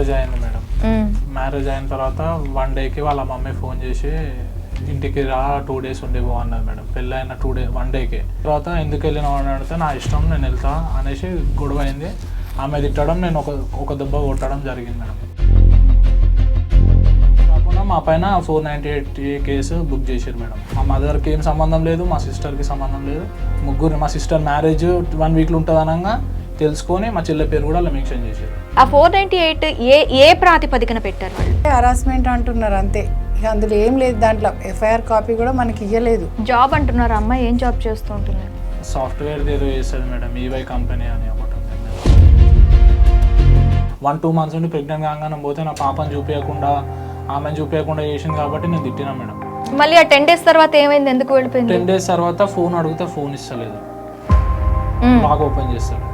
Marriage అయింది madam. Marriage అయిన తర్వాత 1 డేకి వాళ్ళ మమ్మీ ఫోన్ చేసి ఇంటికి రా 2 డేస్ ఉండిపో అన్నది మేడం. పెళ్ళి అయిన 1 డేకి తర్వాత ఎందుకు వెళ్ళినావు అని అడిగితే నా ఇష్టం నేను వెళ్తా అనేసి గొడవ అయింది. ఆమె తిట్టడం, నేను ఒక దెబ్బ కొట్టడం జరిగింది మేడం. కాకుండా మా పైన 498 కేసు బుక్ చేశారు మేడం. మా మదర్కి ఏం సంబంధం లేదు, మా సిస్టర్కి సంబంధం లేదు. ముగ్గురు, మా సిస్టర్ మ్యారేజ్ 1 వీక్లో ఉంటుంది అనగా తెలుసుకొని మా చెల్లె పేరు కూడా అలా మెన్షన్ చేశారు. ఆ 498 ఏ ప్రాతిపదికన పెట్టారు వాళ్ళు? హరాస్మెంట్ అంటున్నారు అంతే, ఇక అందులో ఏం లేదు. దాంట్లో ఎఫ్ఐఆర్ కాపీ కూడా మనకి ఇవ్వలేదు. జాబ్ అంటున్నారు. అమ్మాయి ఏం జాబ్ చేస్తూ ఉంటున్నారు? సాఫ్ట్వేర్ ఏదో చేస్తుంది మేడం, ఈవై కంపెనీ అని ఒకటి. 1-2 మంత్స్ నుండి ప్రెగ్నెంట్ కాగానే పోతే నా పాపను చూపించకుండా ఆమెను చూపించకుండా చేసింది కాబట్టి నేను తిట్టినా మేడం. మళ్ళీ ఆ 10 డేస్ తర్వాత ఏమైంది? ఎందుకు వెళ్ళిపోయింది? 10 డేస్ తర్వాత ఫోన్ అడిగితే ఫోన్ ఇస్తలేదు, బాగా ఓపెన్ చేస్తాడు.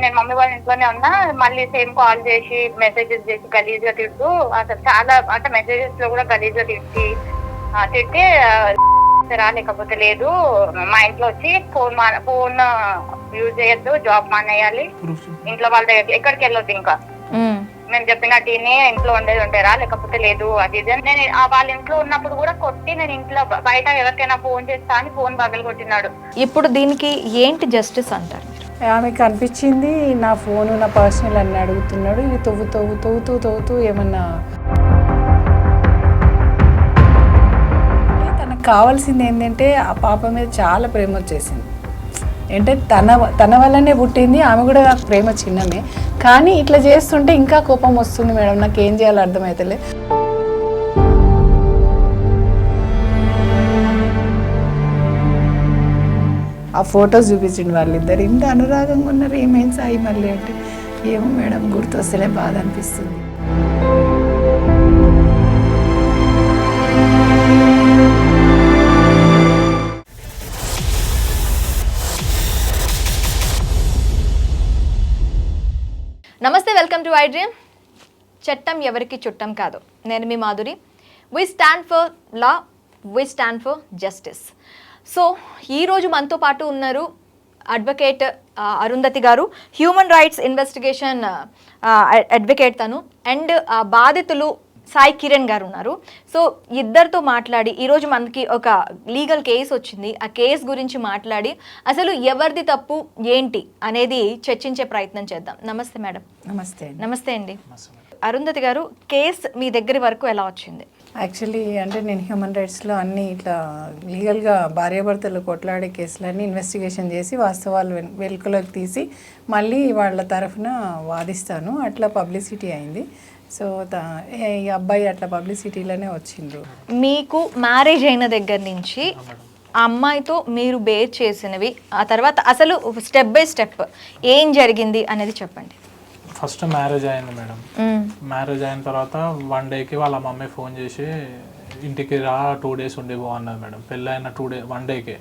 నేను మమ్మీ వాళ్ళ ఇంట్లోనే ఉన్నా, మళ్ళీ సేమ్ కాల్ చేసి మెసేజెస్ చేసి గలీజ్గా తిడుతూ, అసలు చాలా అంటే మెసేజెస్ లో కూడా గలీజ్గా తిట్టి లేకపోతే లేదు, మా ఇంట్లో వచ్చి ఫోన్ యూజ్ చేయొద్దు, జాబ్ మానేయాలి, ఇంట్లో వాళ్ళ దగ్గర ఎక్కడికి వెళ్ళొద్దు, ఇంకా నేను చెప్పినట్టునే ఇంట్లో ఉండేది ఉంటారా లేకపోతే లేదు, అది ఇది. నేను వాళ్ళ ఇంట్లో ఉన్నప్పుడు కూడా కొట్టి, నేను ఇంట్లో బయట ఎవరికైనా ఫోన్ చేస్తా అని ఫోన్ పగలు కొట్టినాడు. ఇప్పుడు దీనికి ఏంటి జస్టిస్ అంటారు? ఆమెకు అనిపించింది నా ఫోను నా పర్సనల్ అని అడుగుతున్నాడు. ఇది తవ్వుతూ ఏమన్నా తనకు కావాల్సింది ఏంటంటే ఆ పాప మీద చాలా ప్రేమ వచ్చేసింది. అంటే తన వల్లనే పుట్టింది, ఆమె కూడా ప్రేమ చిన్నమే, కానీ ఇట్లా చేస్తుంటే ఇంకా కోపం వస్తుంది మేడం. నాకు ఏం చేయాలో అర్థమవుతలే. ఆ ఫొటోస్ చూపించింది వాళ్ళిద్దరు, ఇంత అనురాగంగా ఉన్నారు, ఏమైంది సాయి మళ్ళీ అంటే ఏమో మేడం గుర్తొస్తేనే బాధ అనిపిస్తుంది. నమస్తే, వెల్కమ్ టు ఐడ్రీమ్. చట్టం ఎవరికి చుట్టం కాదు. నేను మీ Madhuri. We stand for law, we stand for justice. So ఈరోజు మనతో పాటు ఉన్నారు advocate Arundhati garu, human rights investigation advocate తను, అండ్ బాధితులు సాయి కిరణ్ గారు ఉన్నారు. సో ఇద్దరితో మాట్లాడి ఈరోజు మనకి ఒక లీగల్ కేసు వచ్చింది, ఆ కేసు గురించి మాట్లాడి అసలు ఎవరిది తప్పు ఏంటి అనేది చర్చించే ప్రయత్నం చేద్దాం. నమస్తే మేడం. నమస్తే. నమస్తే అండి. అరుంధతి గారు, కేసు మీ దగ్గర వరకు ఎలా వచ్చింది? యాక్చువల్లీ అంటే నేను హ్యూమన్ రైట్స్లో అన్నీ ఇట్లా లీగల్గా భార్యాభర్తలు కొట్లాడే కేసులన్నీ ఇన్వెస్టిగేషన్ చేసి వాస్తవాలు వెలుకలోకి తీసి మళ్ళీ వాళ్ళ తరఫున వాదిస్తాను. అట్లా పబ్లిసిటీ అయింది. సో ఈ అబ్బాయి అట్లా పబ్లిసిటీలోనే వచ్చిండ్రు. మీకు మ్యారేజ్ అయిన దగ్గర నుంచి ఆ అమ్మాయితో మీరు బేర్ చేసినవి, ఆ తర్వాత అసలు స్టెప్ బై స్టెప్ ఏం జరిగింది అనేది చెప్పండి. ఫస్ట్ మ్యారేజ్ అయింది మేడం. మ్యారేజ్ అయిన తర్వాత 1 డేకి వాళ్ళ మమ్మీ ఫోన్ చేసి ఇంటికి రా 2 డేస్ ఉండిపో అన్నది మేడం. పెళ్ళి అయిన 1 డేకి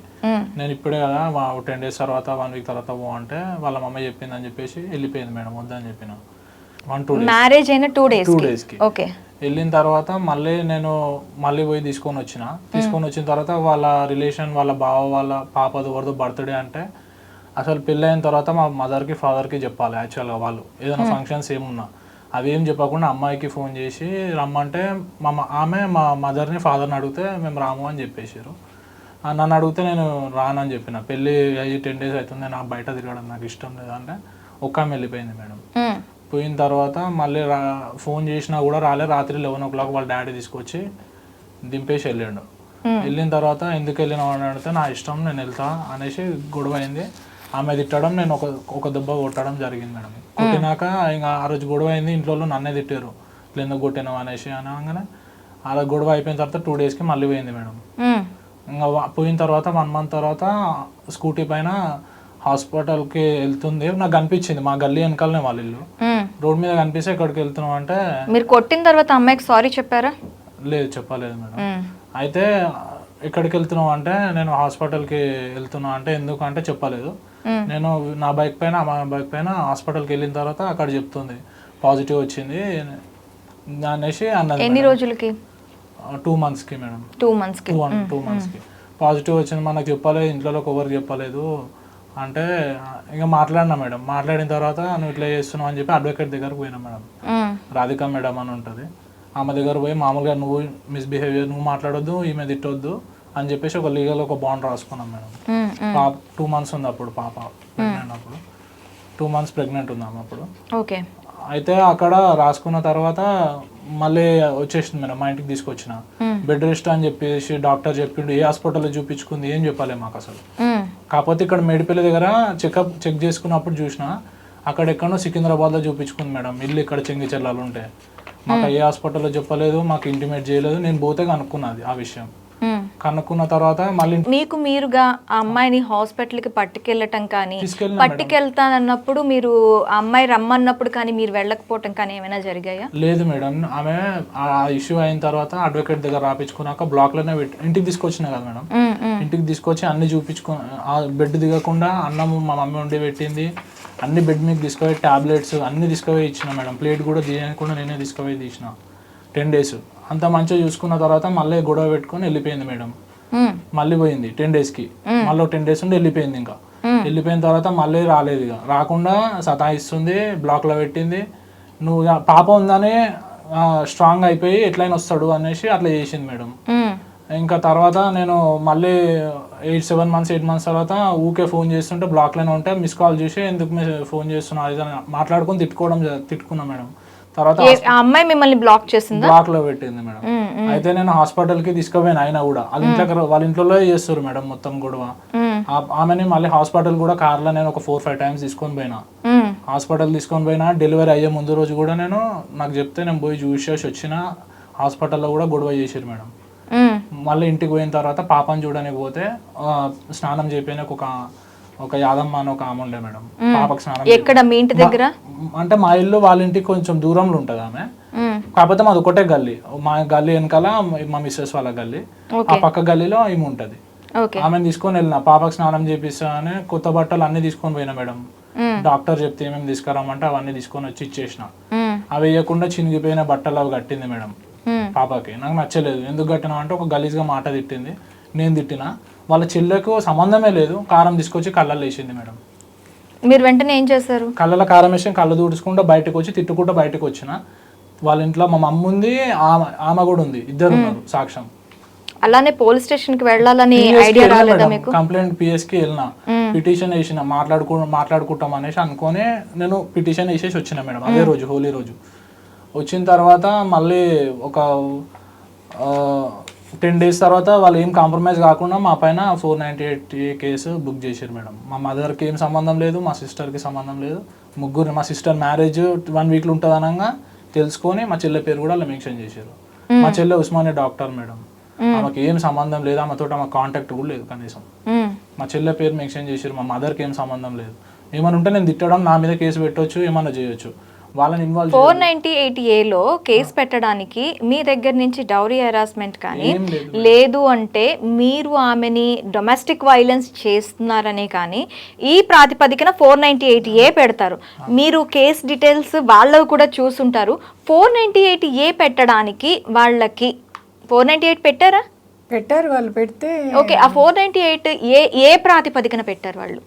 నేను ఇప్పుడే కదా 10 డేస్ తర్వాత 1 వీక్ తర్వాత పో అంటే వాళ్ళ మమ్మీ చెప్పిందని చెప్పేసి వెళ్ళిపోయింది మేడం. వద్దని చెప్పిన 1-2 డేస్. మ్యారేజ్ అయిన 2 డేస్కి ఓకే. వెళ్ళిన తర్వాత మళ్ళీ పోయి తీసుకొని వచ్చిన తర్వాత వాళ్ళ రిలేషన్, వాళ్ళ బావ వాళ్ళ పాపది ఎవరిదో బర్త్డే అంటే అసలు పెళ్ళి అయిన తర్వాత మా మదర్కి ఫాదర్కి చెప్పాలి. యాక్చువల్గా వాళ్ళు ఏదైనా ఫంక్షన్స్ ఏమున్నా అవి ఏం చెప్పకుండా అమ్మాయికి ఫోన్ చేసి రమ్మంటే ఆమె మా మదర్ని ఫాదర్ని అడిగితే మేము రాము అని చెప్పేసారు. నన్ను అడిగితే నేను రానని చెప్పిన. పెళ్ళి అయ్యి 10 డేస్ అవుతుంది, నాకు బయట తిరగడం నాకు ఇష్టం లేదంటే ఒక్క ఆమె వెళ్ళిపోయింది మేడం. పోయిన తర్వాత మళ్ళీ ఫోన్ చేసినా కూడా రాలే. రాత్రి 11 o'clock వాళ్ళ డాడీ తీసుకొచ్చి దింపేసి వెళ్ళాడు. వెళ్ళిన తర్వాత ఎందుకు వెళ్ళినావు అని అడిగితే నా ఇష్టం నేను వెళ్తా అనేసి గొడవ అయింది. ఆమె తిట్టడం, నేను ఒక దెబ్బ కొట్టడం జరిగింది మేడం. కొట్టినాక ఇంకా ఆ రోజు గొడవ అయింది. ఇంట్లో నన్నే తిట్టారు, ఇట్లా ఎందుకు కొట్టినావు అనేసి అనగానే అలా గొడవ అయిపోయిన తర్వాత 2 డేస్కి మళ్ళీ పోయింది మేడం. ఇంకా పోయిన తర్వాత 1 month తర్వాత స్కూటీ పైన హాస్పిటల్కి వెళ్తుంది. నాకు కనిపించింది, మా గల్లీ వెనకాలనే వాళ్ళ ఇల్లు. రోడ్ మీద కనిపిస్తే ఎక్కడికి వెళ్తున్నావు అంటే, మీరు కొట్టిన తర్వాత అమ్మాయికి సారీ చెప్పారా? లేదు, చెప్పలేదు మేడం. అయితే ఎక్కడికి వెళ్తున్నావు అంటే నేను హాస్పిటల్కి వెళ్తున్నా అంటే ఎందుకు అంటే చెప్పలేదు. నేను నా బైక్ పైన మా బైక్ పైన హాస్పిటల్కి వెళ్ళిన తర్వాత అక్కడ చెప్తుంది పాజిటివ్ వచ్చింది అనేసి అన్నది. ఎన్ని రోజులకి? 2 monthsకి మేడం. 2 monthsకి 2 monthsకి పాజిటివ్ వచ్చింది. మనకు చెప్పలేదు, ఇంట్లో ఎవరికి చెప్పలేదు, అంటే ఇంకా మాట్లాడినా మేడం. మాట్లాడిన తర్వాత నువ్వు ఇట్లా చేస్తున్నావు అని చెప్పి అడ్వకేట్ దగ్గరకు పోయినా మేడం. రాధిక మేడం అని ఉంటుంది, ఆమె దగ్గర పోయి మామూలుగా నువ్వు మిస్బిహేవియర్, నువ్వు మాట్లాడొద్దు, ఈమె తిట్టొద్దు అని చెప్పేసి ఒక లీగల్ ఒక బాండ్ రాసుకున్నాం మేడం. 2 months ఉంది అప్పుడు పాప ప్రెగ్నెంట్, అప్పుడు 2 months ప్రెగ్నెంట్ ఉన్నాము అప్పుడు. ఓకే. అయితే అక్కడ రాసుకున్న తర్వాత మళ్ళీ వచ్చేసింది మేడం, మా ఇంటికి తీసుకొచ్చిన. బెడ్ రెస్ట్ అని చెప్పేసి డాక్టర్ చెప్పిండు, ఏ హాస్పిటల్లో చూపించుకుంది ఏం చెప్పాలి మాకు అసలు. కాకపోతే ఇక్కడ మేడిపల్లి దగ్గర చెక్ చేసుకున్నప్పుడు చూసిన, అక్కడ ఎక్కడో సికింద్రాబాద్లో చూపించుకుంది మేడం, ఇల్లు ఇక్కడ చెంగిచెర్లలో ఉంటే. మాకు ఏ హాస్పిటల్లో చెప్పలేదు, మాకు ఇంటిమేట్ చేయలేదు. నేను పోతే కనుక్కున్నది ఆ విషయం. కనుక్కున్న తర్వాత మళ్ళీ మీకు మీరుగా ఆ అమ్మాయిని హాస్పిటల్కి పట్టుకెళ్ళటం కానీ, పట్టుకెళ్తానన్నప్పుడు మీరు ఆ అమ్మాయి రమ్మన్నప్పుడు కానీ మీరు వెళ్ళకపోవటం కానీ ఏమైనా జరిగాయా? లేదు మేడం, ఆమె ఆ ఇష్యూ అయిన తర్వాత అడ్వకేట్ దగ్గర రాపించుకున్నాక బ్లాక్లోనే ఇంటికి తీసుకొచ్చిన కదా మేడం. ఇంటికి తీసుకొచ్చి అన్ని చూపించుకుని, ఆ బెడ్ దిగకుండా అన్నం మా మమ్మీ వండి పెట్టింది, అన్ని బెడ్ మీద తీసుకుపోయి టాబ్లెట్స్ అన్ని తీసుకుపోయి ఇచ్చిన మేడం. ప్లేట్ కూడా తీయకుండా నేనే తీసుకుపోయి తీసిన. 10 days అంత మంచిగా చూసుకున్న తర్వాత మళ్ళీ గొడవ పెట్టుకొని వెళ్ళిపోయింది మేడం. మళ్ళీ పోయింది 10 daysకి, మళ్ళీ 10 days ఉండి వెళ్ళిపోయింది. ఇంకా వెళ్ళిపోయిన తర్వాత మళ్ళీ రాలేదు, ఇక రాకుండా సతాయిస్తుంది, బ్లాక్లో పెట్టింది. నువ్వు పాప ఉందని స్ట్రాంగ్ అయిపోయి ఎట్లయినా వస్తాడు అనేసి అట్లా చేసింది మేడం. ఇంకా తర్వాత నేను మళ్ళీ 8 months తర్వాత ఊకే ఫోన్ చేస్తుంటే బ్లాక్లోనే ఉంటే మిస్ కాల్ చూసి ఎందుకు ఫోన్ చేస్తున్నా అది మాట్లాడుకొని తిట్టుకున్నా మేడం. తర్వాత అమ్మాయి మిమ్మల్ని బ్లాక్ చేసింది, బ్లాక్ లో పెట్టింది మేడం. అయితే నేను హాస్పిటల్ కి తీసుకుపోయినా, అయినా కూడా వాళ్ళ ఇంట్లో చేస్తారు మేడం మొత్తం గొడవ. ఆమెని మళ్ళీ హాస్పిటల్ కూడా కార్లో నేను ఒక 4-5 times తీసుకొని పోయినా. హాస్పిటల్ తీసుకొని పోయినా, డెలివరీ అయ్యే ముందు రోజు కూడా నాకు చెప్తే నేను పోయి చూసేసి వచ్చిన. హాస్పిటల్లో కూడా గొడవ చేసారు మేడం. మళ్ళీ ఇంటికి పోయిన తర్వాత పాపని చూడడానికి పోతే స్నానం చేయడానికి ఒక యాదమ్మ అని ఒక ఆమె ఉండే మేడం. పాపకు స్నానం ఎక్కడ మీ ఇంటి దగ్గర అంటే మా ఇల్లు వాళ్ళ ఇంటికి కొంచెం దూరంలో ఉంటది ఆమె. కాకపోతే మాది ఒకటే గల్లీ, మా గల్లీ వెనకాల మా మిస్సెస్ వాళ్ళ గల్లీ, ఆ పక్క గల్లీలో ఈమె ఉంటది. ఆమెను తీసుకొని వెళ్ళిన, పాపకు స్నానం చేపిస్తా అని కొత్త బట్టలు అన్ని తీసుకొని పోయినా మేడం. డాక్టర్ చెప్తే ఏమేమి తీసుకురామంటే అవన్నీ తీసుకొని వచ్చి ఇచ్చేసిన. అవి వేయకుండా చినిగిపోయిన బట్టలు అవి కట్టింది మేడం పాపకి. నాకు నచ్చలేదు, ఎందుకు కట్టినా అంటే ఒక గలీజ్గా మాట తిట్టింది, నేను తిట్టినా. వాళ్ళ చెల్లెకు సంబంధమే లేదు, కారం తీసుకొచ్చి కళ్ళల్లో వేసింది మేడం. మీరు వెంటనే ఏం చేశారు? కళ్ళలో కారం వేసి కళ్ళు దూడుచుకుంటూ బయటకు వచ్చి తిట్టుకుంటూ బయటకు వచ్చిన. వాళ్ళ ఇంట్లో మా మమ్మ ఉంది, ఆమె కూడా ఉంది, ఇద్దరు ఉన్నారు సాక్ష్యం. అలానే పోలీస్ స్టేషన్ కి వెళ్ళాలని ఐడియా రాలేదా మీకు? కంప్లైంట్ పిఎస్కి వెళ్ళిన, పిటిషన్ వేసిన, మాట్లాడుకుంటాం అనేసి అనుకొని నేను పిటిషన్ వేసేసి వచ్చిన మేడం. అదే రోజు హోలీ రోజు వచ్చిన తర్వాత మళ్ళీ ఒక 10 days తర్వాత వాళ్ళు ఏం కాంప్రమైజ్ కాకుండా మా పైన 498 కేసు బుక్ చేశారు మేడం. మా మదర్కి ఏం సంబంధం లేదు, మా సిస్టర్కి సంబంధం లేదు. ముగ్గురు, మా సిస్టర్ మ్యారేజ్ 1 week ఉంటుంది అనగా తెలుసుకొని మా చెల్లె పేరు కూడా అలా మెన్షన్ చేశారు. మా చెల్లె ఉస్మానియా డాక్టర్ మేడం, ఆమెకి ఏం సంబంధం లేదు, ఆమెతో ఆమె కాంటాక్ట్ కూడా లేదు కనీసం. మా చెల్లె పేరు మెన్షన్ చేశారు, మా మదర్కి ఏం సంబంధం లేదు. ఏమైనా ఉంటే నేను తిట్టడం, నా మీద కేసు పెట్టవచ్చు, ఏమన్నా చేయొచ్చు. వాళ్ళని ఇన్వాల్వ్ 498A కేసు పెట్టడానికి మీ దగ్గర నుంచి డౌరీ హెరాస్మెంట్ కానీ లేదు అంటే మీరు ఆమెని డొమెస్టిక్ వైలెన్స్ చేస్తున్నారనే కానీ ఈ ప్రాతిపదికన 498A పెడతారు. మీరు కేసు డీటెయిల్స్ వాళ్ళవి కూడా చూసుంటారు. 498A పెట్టడానికి వాళ్ళకి 498 పెట్టారు వాళ్ళు. పెడితే ఓకే, ఆ 498 ఏ ప్రాతిపదికన పెట్టారు వాళ్ళు?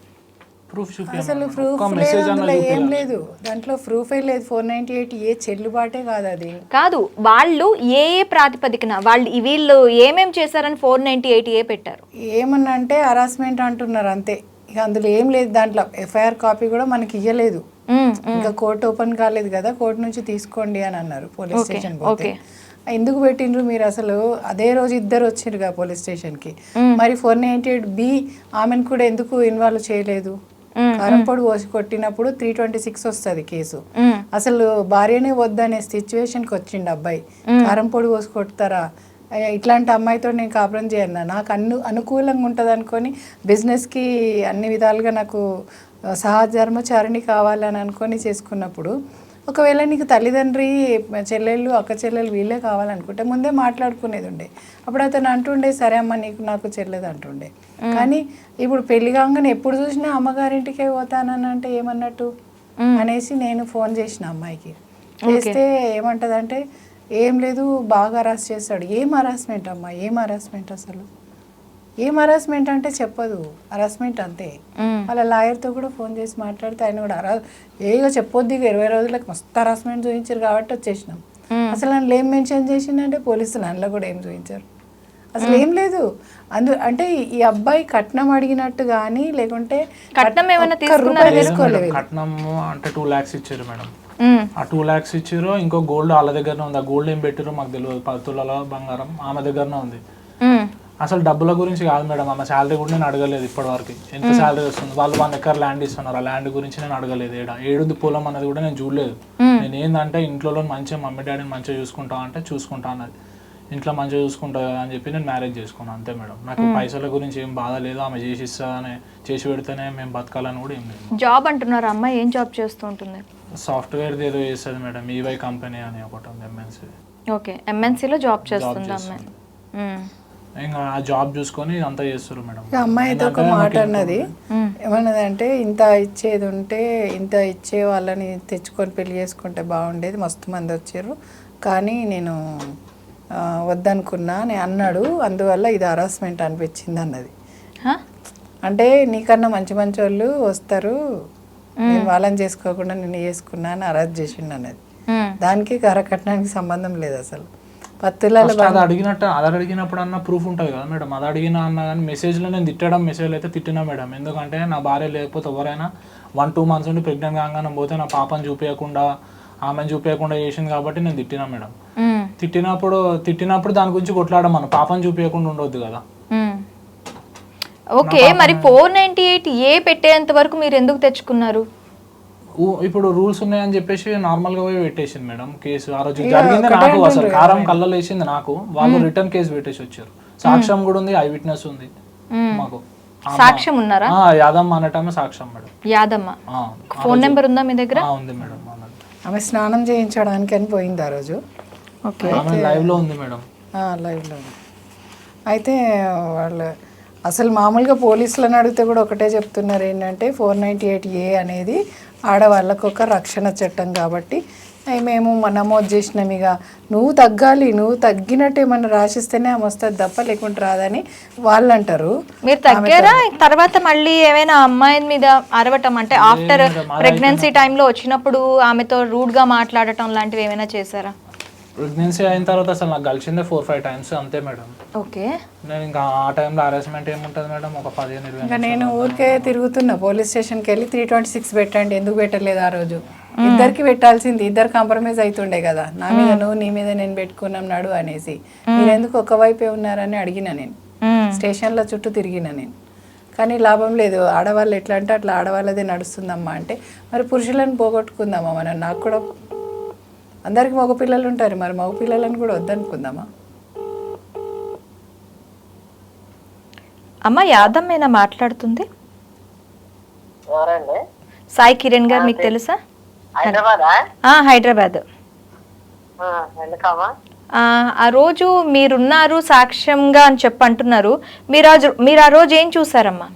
అసలు ప్రూఫ్ లేదు, అందులో ఏం లేదు, దాంట్లో ప్రూఫే లేదు. 498A చెల్లుబాటే కాదు, అది కాదు. వాళ్ళు ఏ ప్రాతిపదికన వీళ్ళు ఏమేం చేశారని 498A పెట్టారు? ఏమన్నా అంటే హరాస్మెంట్ అంటున్నారు అంతే, ఇక అందులో ఏం లేదు. దాంట్లో ఎఫ్ఐఆర్ కాపీ కూడా మనకి ఇవ్వలేదు, ఇంకా కోర్టు ఓపెన్ కాలేదు కదా, కోర్టు నుంచి తీసుకోండి అని అన్నారు. పోలీస్ స్టేషన్ పోతే ఎందుకు పెట్టిండ్రు మీరు? అసలు అదే రోజు ఇద్దరు వచ్చిండ్రుగా పోలీస్ స్టేషన్కి. మరి 498B ఆమెను కూడా ఎందుకు ఇన్వాల్వ్ చేయలేదు? కారంపొడి పోసి కొట్టినప్పుడు 326 వస్తుంది కేసు. అసలు భార్యనే వద్దనే సిచ్యువేషన్కి వచ్చిండు అబ్బాయి. కారంపొడి పోసి కొడతారా? ఇట్లాంటి అమ్మాయితో నేను కాపురం చేయను, నాకు అనుకూలంగా ఉంటుంది అనుకొని బిజినెస్కి అన్ని విధాలుగా నాకు సహధర్మచారిణి కావాలని అనుకొని చేసుకున్నప్పుడు, ఒకవేళ నీకు తల్లిదండ్రి చెల్లెళ్ళు అక్క చెల్లెలు వీళ్ళే కావాలనుకుంటే ముందే మాట్లాడుకునేది ఉండే. అప్పుడు అతను అంటుండే సరే అమ్మ నీకు చెల్లెది అంటుండే. కానీ ఇప్పుడు పెళ్లి కాగానే ఎప్పుడు చూసినా అమ్మగారింటికే పోతానని అంటే ఏమన్నట్టు అనేసి నేను ఫోన్ చేసిన అమ్మాయికి. చేస్తే ఏమంటదంటే ఏం లేదు, బాగా హరాస్ చేస్తాడు. ఏం హరాస్మెంట్ అమ్మా, ఏం హరాస్మెంట్? అసలు 498A 498A చెల్లుబాటే కాదు, అది 498A చెల్లుబాటే కాదు. 498A ఏం లేదు, బాగా హరాస్ చేస్తాడు. ఏం హరాస్మెంట్ అసలు? ఏం హరాస్మెంట్ అంటే చెప్పదు, హరాస్మెంట్ అంతే. మ్మ్. వాళ్ళ లాయర్తో కూడా ఫోన్ చేసి మాట్లాడితే ఆయన కూడా ఏదో చెప్పొద్దు, ఇక 20 రోజులకు మస్తు హరాస్మెంట్ చూపించారు కాబట్టి వచ్చేసినాం. అసలు అందులో ఏం మెన్షన్ చేసిందంటే పోలీసులు అందులో కూడా ఏం చూపించారు, అసలు ఏం లేదు. అంటే ఈ అబ్బాయి కట్నం అడిగినట్టు కానీ లేకుంటే కట్నం ఏమైనా ఒక్క రూపాయి తీసుకోలేదు. కట్నం అంటే 2 lakhs ఇచ్చారు మేడం. మ్మ్. ఆ 2 lakhs ఇచ్చారు. ఇంకో గోల్డ్ వాళ్ళ దగ్గరనే ఉంది. ఆ గోల్డ్ ఏం పెట్టారో మాకు తెలియదు. 10 తులాల బంగారం ఆమె దగ్గరనే ఉంది. మ్మ్. అసలు డబ్బుల గురించి కాదు మేడం, ఆమె శాలరీ కూడా నేను అడగలేదు ఇప్పటి వరకు. ఎంత శాలరీ వస్తుంది, వాళ్ళు 1 acre ల్యాండ్ ఇస్తున్నారు, ఆ ల్యాండ్ గురించి నేను అడగలేదు. ఏడుంది పొలం అన్నది కూడా నేను చూడలేదు. నేను ఏంటంటే ఇంట్లో మంచిగా మమ్మీ డాడీని మంచిగా చూసుకుంటా అంటే చూసుకుంటా అన్నది. ఇంట్లో మంచిగా చూసుకుంటా అని చెప్పి నేను మ్యారేజ్ చేసుకున్నాను అంతే మేడం. నాకు పైసల గురించి ఏం బాధ లేదు. ఆమె చేసి ఇస్తానే చేసి పెడితేనే మేము బతకాలని కూడా ఏం లేదు. జాబ్ అంటున్నారు, అమ్మాయి ఏం జాబ్ చేస్తూ ఉంటుంది? సాఫ్ట్వేర్ ఏదో చేస్తుంది మేడం, ఈవై కంపెనీ అని ఒకటి ఉంది, ఎంఎన్సీ. ఓకే, ఎంఎన్సీలో జాబ్ చేస్తుంది అమ్మాయి. మ్మ్. ఇంకా ఆ జాబ్ చూసుకొని అంతా చేస్తారు మేడం. ఇక అమ్మాయితో ఒక మాట అన్నది, ఏమన్నదంటే ఇంత ఇచ్చేది ఉంటే ఇంత ఇచ్చే వాళ్ళని తెచ్చుకొని పెళ్లి చేసుకుంటే బాగుండేది, మస్తు మంది వచ్చారు కానీ నేను వద్దనుకున్నా అని అన్నాడు, అందువల్ల ఇది హరాస్మెంట్ అనిపించింది అన్నది. అంటే నీకన్నా మంచి మంచి వాళ్ళు వస్తారు, నేను వాళ్ళని చేసుకోకుండా నేను చేసుకున్నా అని అరెస్ట్ చేసిండు అన్నది. దానికి కరకట్నానికి సంబంధం లేదు అసలు. 10 తులాల అది అడిగినట్టు అది అడిగినప్పుడు అన్న ప్రూఫ్ ఉంటుంది కదా మేడం. అది అడిగినా అన్నా కానీ మెసేజ్లో నేను తిట్టడం, మెసేజ్లో అయితే తిట్టినా మేడం. ఎందుకంటే నా భార్య లేకపోతే ఎవరైనా 1-2 months నుండి ప్రెగ్నెంట్ కాగానే పోతే నా పాపను చూపించకుండా ఆమెను చూపించకుండా చేసింది కాబట్టి నేను తిట్టినా మేడం. తిట్టినప్పుడు దాని గురించి కొట్లాడమను, పాపను చూపించకుండా ఉండొద్దు కదా. ఓకే, మరి 498A పెట్టేంత వరకు మీరు ఎందుకు తెచ్చుకున్నారు? ఇప్పుడు రూల్స్ ఉన్నాయని చెప్పేసి నార్మల్ గా పోయి పెట్టేసింది మేడం కేసు. ఆ రోజు జరిగింది నాకు, అసలు కారం కళ్ళలో వేసింది నాకు. వాళ్ళు రిటర్న్ కేసు పెట్టేసి వచ్చారు. సాక్ష్యం కూడా ఉంది, ఐ విట్నెస్ ఉంది మాకు. సాక్ష్యం ఉన్నారా? యాదమ్మ అనటమే సాక్ష్యం మేడం. యాదమ్మ ఫోన్ నెంబర్ ఉందా మీ దగ్గర? ఉంది మేడం. ఆమె స్నానం చేయించడానికి అని పోయింది ఆ రోజు. లైవ్ లో ఉంది మేడం. లైవ్లో అయితే వాళ్ళు అసలు మామూలుగా పోలీసులను అడిగితే కూడా ఒకటే చెప్తున్నారు, ఏంటంటే 498A అనేది ఆడవాళ్ళకు ఒక రక్షణ చట్టం కాబట్టి మేము నమోదు చేసినాం. ఇక నువ్వు తగ్గాలి, నువ్వు తగ్గినట్టు ఏమన్నా రాసిస్తేనే ఆమె వస్తుంది తప్ప లేకుంటే రాదని వాళ్ళు అంటారు. మీరు తగ్గారా? తర్వాత మళ్ళీ ఏమైనా అమ్మాయి మీద అరవటం అంటే ఆఫ్టర్ ప్రెగ్నెన్సీ టైంలో వచ్చినప్పుడు ఆమెతో రూడ్ గా మాట్లాడటం లాంటివి ఏమైనా చేశారా? ప్రెగ్నెన్సీ అయిన తర్వాత అసలు నాకు కలిసిందే 4-5 times అంతే మేడం. ఓకే, నేను ఇంకా ఆ టైంలో హరాస్మెంట్ ఏముంటుంది మేడం, ఒక 15-20. ఇంకా నేను ఊరికే తిరుగుతున్నా పోలీస్ స్టేషన్కి వెళ్ళి 326 పెట్టండి, ఎందుకు పెట్టలేదు ఆ రోజు? ఇద్దరికి పెట్టాల్సింది, ఇద్దరు కాంప్రమైజ్ అవుతుండే కదా, నా మీద నువ్వు నీ మీద నేను పెట్టుకున్నాం నాడు అనేసి. మీరు ఎందుకు ఒకవైపే ఉన్నారని అడిగిన నేను, స్టేషన్ల చుట్టూ తిరిగిన నేను. కానీ లాభం లేదు. ఆడవాళ్ళు ఎట్లా అంటే అట్లా ఆడవాళ్ళదే నడుస్తుందమ్మా అంటే, మరి పురుషులను పోగొట్టుకుందామా మనం? నాకు కూడా అందరికి మగపిల్లలు ఉంటారు, మరి మగపిల్లలను కూడా వద్దనుకుందామా? అమ్మ యాదమ్మేనా మాట్లాడుతుంది? సాయి కిరణ్ గారు మీకు తెలుసా? హైదరాబాద్. ఆ రోజు మీరున్నారు సాక్ష్యంగా అని చెప్పి అంటున్నారు. మీరు ఆ రోజు ఏం చూసారమ్మా?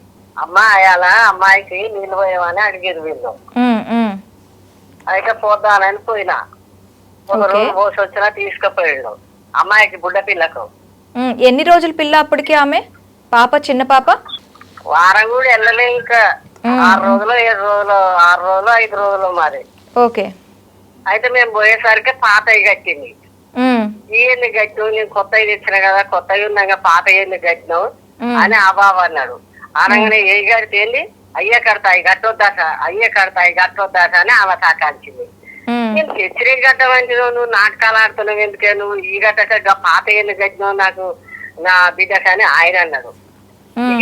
అమ్మాయికి నీళ్ళు పోయామని అడిగారు వీళ్ళు. అయితే పోదానని పోయినా, ఒక రోజు పోసి వచ్చినా తీసుకుపోయాడు అమ్మాయికి బుడ్డ పిల్లకు. ఎన్ని రోజుల పిల్ల అప్పటికి ఆమె పాప? చిన్న పాప. వారం కూడా వెళ్ళలే, ఇంకా 6 రోజులు 7 రోజులు 6 రోజులు 5 రోజులు మరి. ఓకే, అయితే మేము పోయేసరికి పాతవి కట్టింది. ఇవన్నీ కట్టినావు, నేను కొత్తవి తెచ్చిన కదా, కొత్తవి ఉన్నాక పాత ఇవన్నీ కట్టినావు అని ఆ బాబు అన్నాడు. అనగానే ఏ కడితే వెళ్ళి అయ్యే కడతాయి కట్టొద్దాట, అయ్యే కడతాయి కట్టొద్దాట అని ఆమె తాకాల్సింది. నేను తెచ్చిరే కట్టమంటే నువ్వు నాటకాలు ఆడుతున్నావు ఎందుకే, నువ్వు ఈ గట్టక పాత ఇవన్నీ కట్టినావు నాకు నా బిడ్డకని ఆయన అన్నాడు.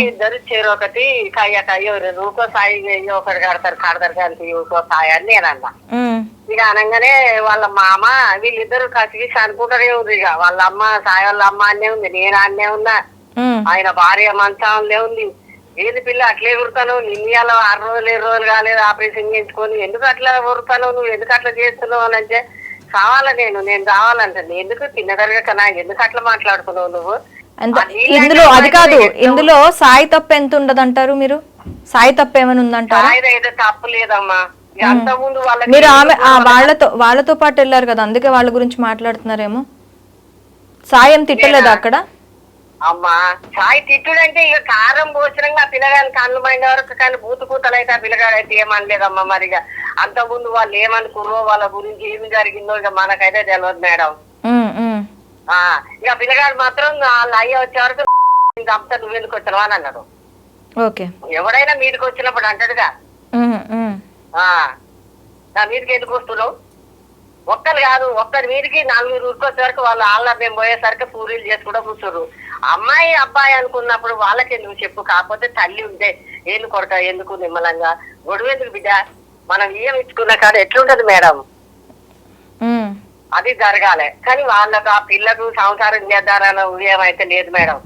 ఇద్దరు చెరొకటి కయ్యో ఊకో సాయి ఒకటి కడతారు కానీ ఊకో సాయి అని నేను అన్నా. ఇక అనగానే వాళ్ళ మామ వీళ్ళిద్దరు కసిగిసి అనుకుంటారే ఉంది. ఇక వాళ్ళ అమ్మ సాయి వాళ్ళ అమ్మ అన్నే ఉంది, నేను అన్నే ఉన్నా, ఆయన భార్య మంచంలే ఉంది. ఏది పిల్ల అట్లే ఉరుతాను, నిన్నయాలో 6 రోజులు 7 రోజులు కాలేదు ఆపరేషన్ చేయించుకొని, ఎందుకు అట్లా ఉరుతాను, నువ్వు ఎందుకు అట్లా చేస్తున్నావు అని అంటే, కావాలా నేను రావాలంటే ఎందుకు తిన్నదరగక నాకు ఎందుకు అట్లా మాట్లాడుకున్నావు నువ్వు? ఇందులో అది కాదు, ఇందులో సాయి తప్పు ఎంత ఉండదంటారు మీరు? సాయి తప్పు ఏమైనా ఉందంటారా? అయితే తప్పు లేదమ్మా. అంత ముందు మీరు ఆమె వాళ్ళతో పాటు వెళ్ళారు కదా, అందుకే వాళ్ళ గురించి మాట్లాడుతున్నారేమో. సాయం తిట్టలేదు అక్కడ? అమ్మా చాయ్ తిట్టుడంటే ఇక కారం పోసినంగా ఆ పిల్లగాని కళ్ళు మైన వరకు కానీ బూతుకూతలు అయితే ఆ పిల్లగాడైతే ఏమనలేదమ్మా. మరి ఇక అంతకుముందు వాళ్ళు ఏమనుకుర్రో వాళ్ళ గురించి ఏమి జరిగిందో ఇక మనకైతే తెలియదు మేడం. ఇక పిల్లగాడు మాత్రం వాళ్ళ అయ్య వచ్చే వరకు చంపుతా నువ్వు ఎందుకు వచ్చినావు అని అన్నాడు. ఎవడైనా మీదకి వచ్చినప్పుడు అంటాడుగా నా మీదకి ఎందుకు వస్తున్నావు, ఒక్కరు కాదు ఒక్కరి మీదకి 4 ఊరుకొచ్చే వరకు వాళ్ళు ఆళ్ళ మేము పోయేసరికి పూరీలు చేసి కూడా కూర్చోరు. అమ్మాయి అబ్బాయి అనుకున్నప్పుడు వాళ్ళకి ఎందుకు చెప్పు, కాకపోతే తల్లి ఉంటే ఏళ్ళు కొడతా ఎందుకు నిమ్మలంగా గొడవ ఎందుకు బిడ్డ, మనం ఏం ఇచ్చుకున్న కాడ ఎట్లుంటది మేడం, అది జరగాలి. కానీ వాళ్ళకు ఆ పిల్లకు సంసారం చేద్దారన్న ఉదయం అయితే లేదు మేడం.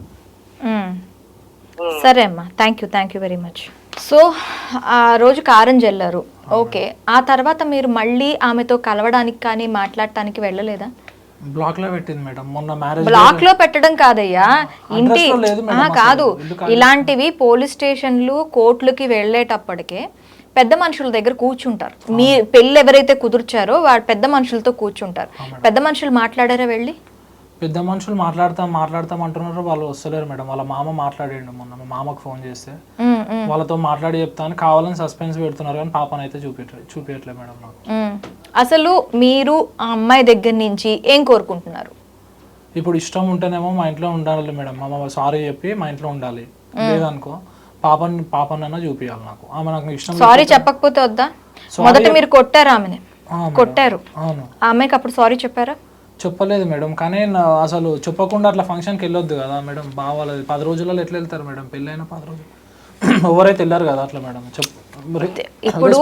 సరే అమ్మా, thank you very much. So ఆ రోజు కారం జల్లారు, ఓకే. ఆ తర్వాత మీరు మళ్ళీ ఆమెతో కలవడానికి కానీ మాట్లాడటానికి వెళ్ళలేదా? బ్లాక్ లో పెట్టింది మేడం మొన్న మ్యారేజ్. బ్లాక్ లో పెట్టడం కాదయ్యా, ఇంటి కాదు. ఇలాంటివి పోలీస్ స్టేషన్లు కోర్టులకి వెళ్ళేటప్పటికే పెద్ద మనుషుల దగ్గర కూర్చుంటారు. మీ పెళ్ళి ఎవరైతే కుదుర్చారో వాడు పెద్ద మనుషులతో కూర్చుంటారు. పెద్ద మనుషులు మాట్లాడారా వెళ్ళి? పెద్ద మనుషులు మాట్లాడతాం అంటున్నారు, వాళ్ళు వస్తలేరు మేడం. వాళ్ళ మామ మాట్లాడిండు మొన్న, మా మామకు ఫోన్ చేస్తే వాళ్ళతో మాట్లాడి చెప్తాను కావాలని సస్పెన్స్ పెడుతున్నారు, కానీ పాపను అయితే చూపించట్లేదు మేడం నాకు. అసలు మీరు ఆ అమ్మాయి దగ్గర నుంచి ఏం కోరుకుంటున్నారు? ఇప్పుడు ఇష్టం ఉంటేనేమో మా ఇంట్లో ఉండాలి మేడం, మా సారీ చెప్పి మా ఇంట్లో ఉండాలి. లేదనుకో పాపనన్నా చూపించాలి నాకు. ఆమె నాకు ఇష్టం. సారీ చెప్పకపోతే వద్దా? మొదట మీరు కొట్టారు ఆమెని, కొట్టారు. అవును. ఆ అమ్మాయికి అప్పుడు సారీ చెప్పారా? చెప్పలేదు మేడం, కానీ అసలు చెప్పకుండా అట్లా ఫంక్షన్కి వెళ్ళొద్దు కదా మేడం. బావాలది 10 రోజులలో ఎట్లా వెళ్తారు మేడం, పెళ్ళైనా 10 రోజులు ఎవరైతే వెళ్ళారు కదా అట్లా మేడం. ఇప్పుడు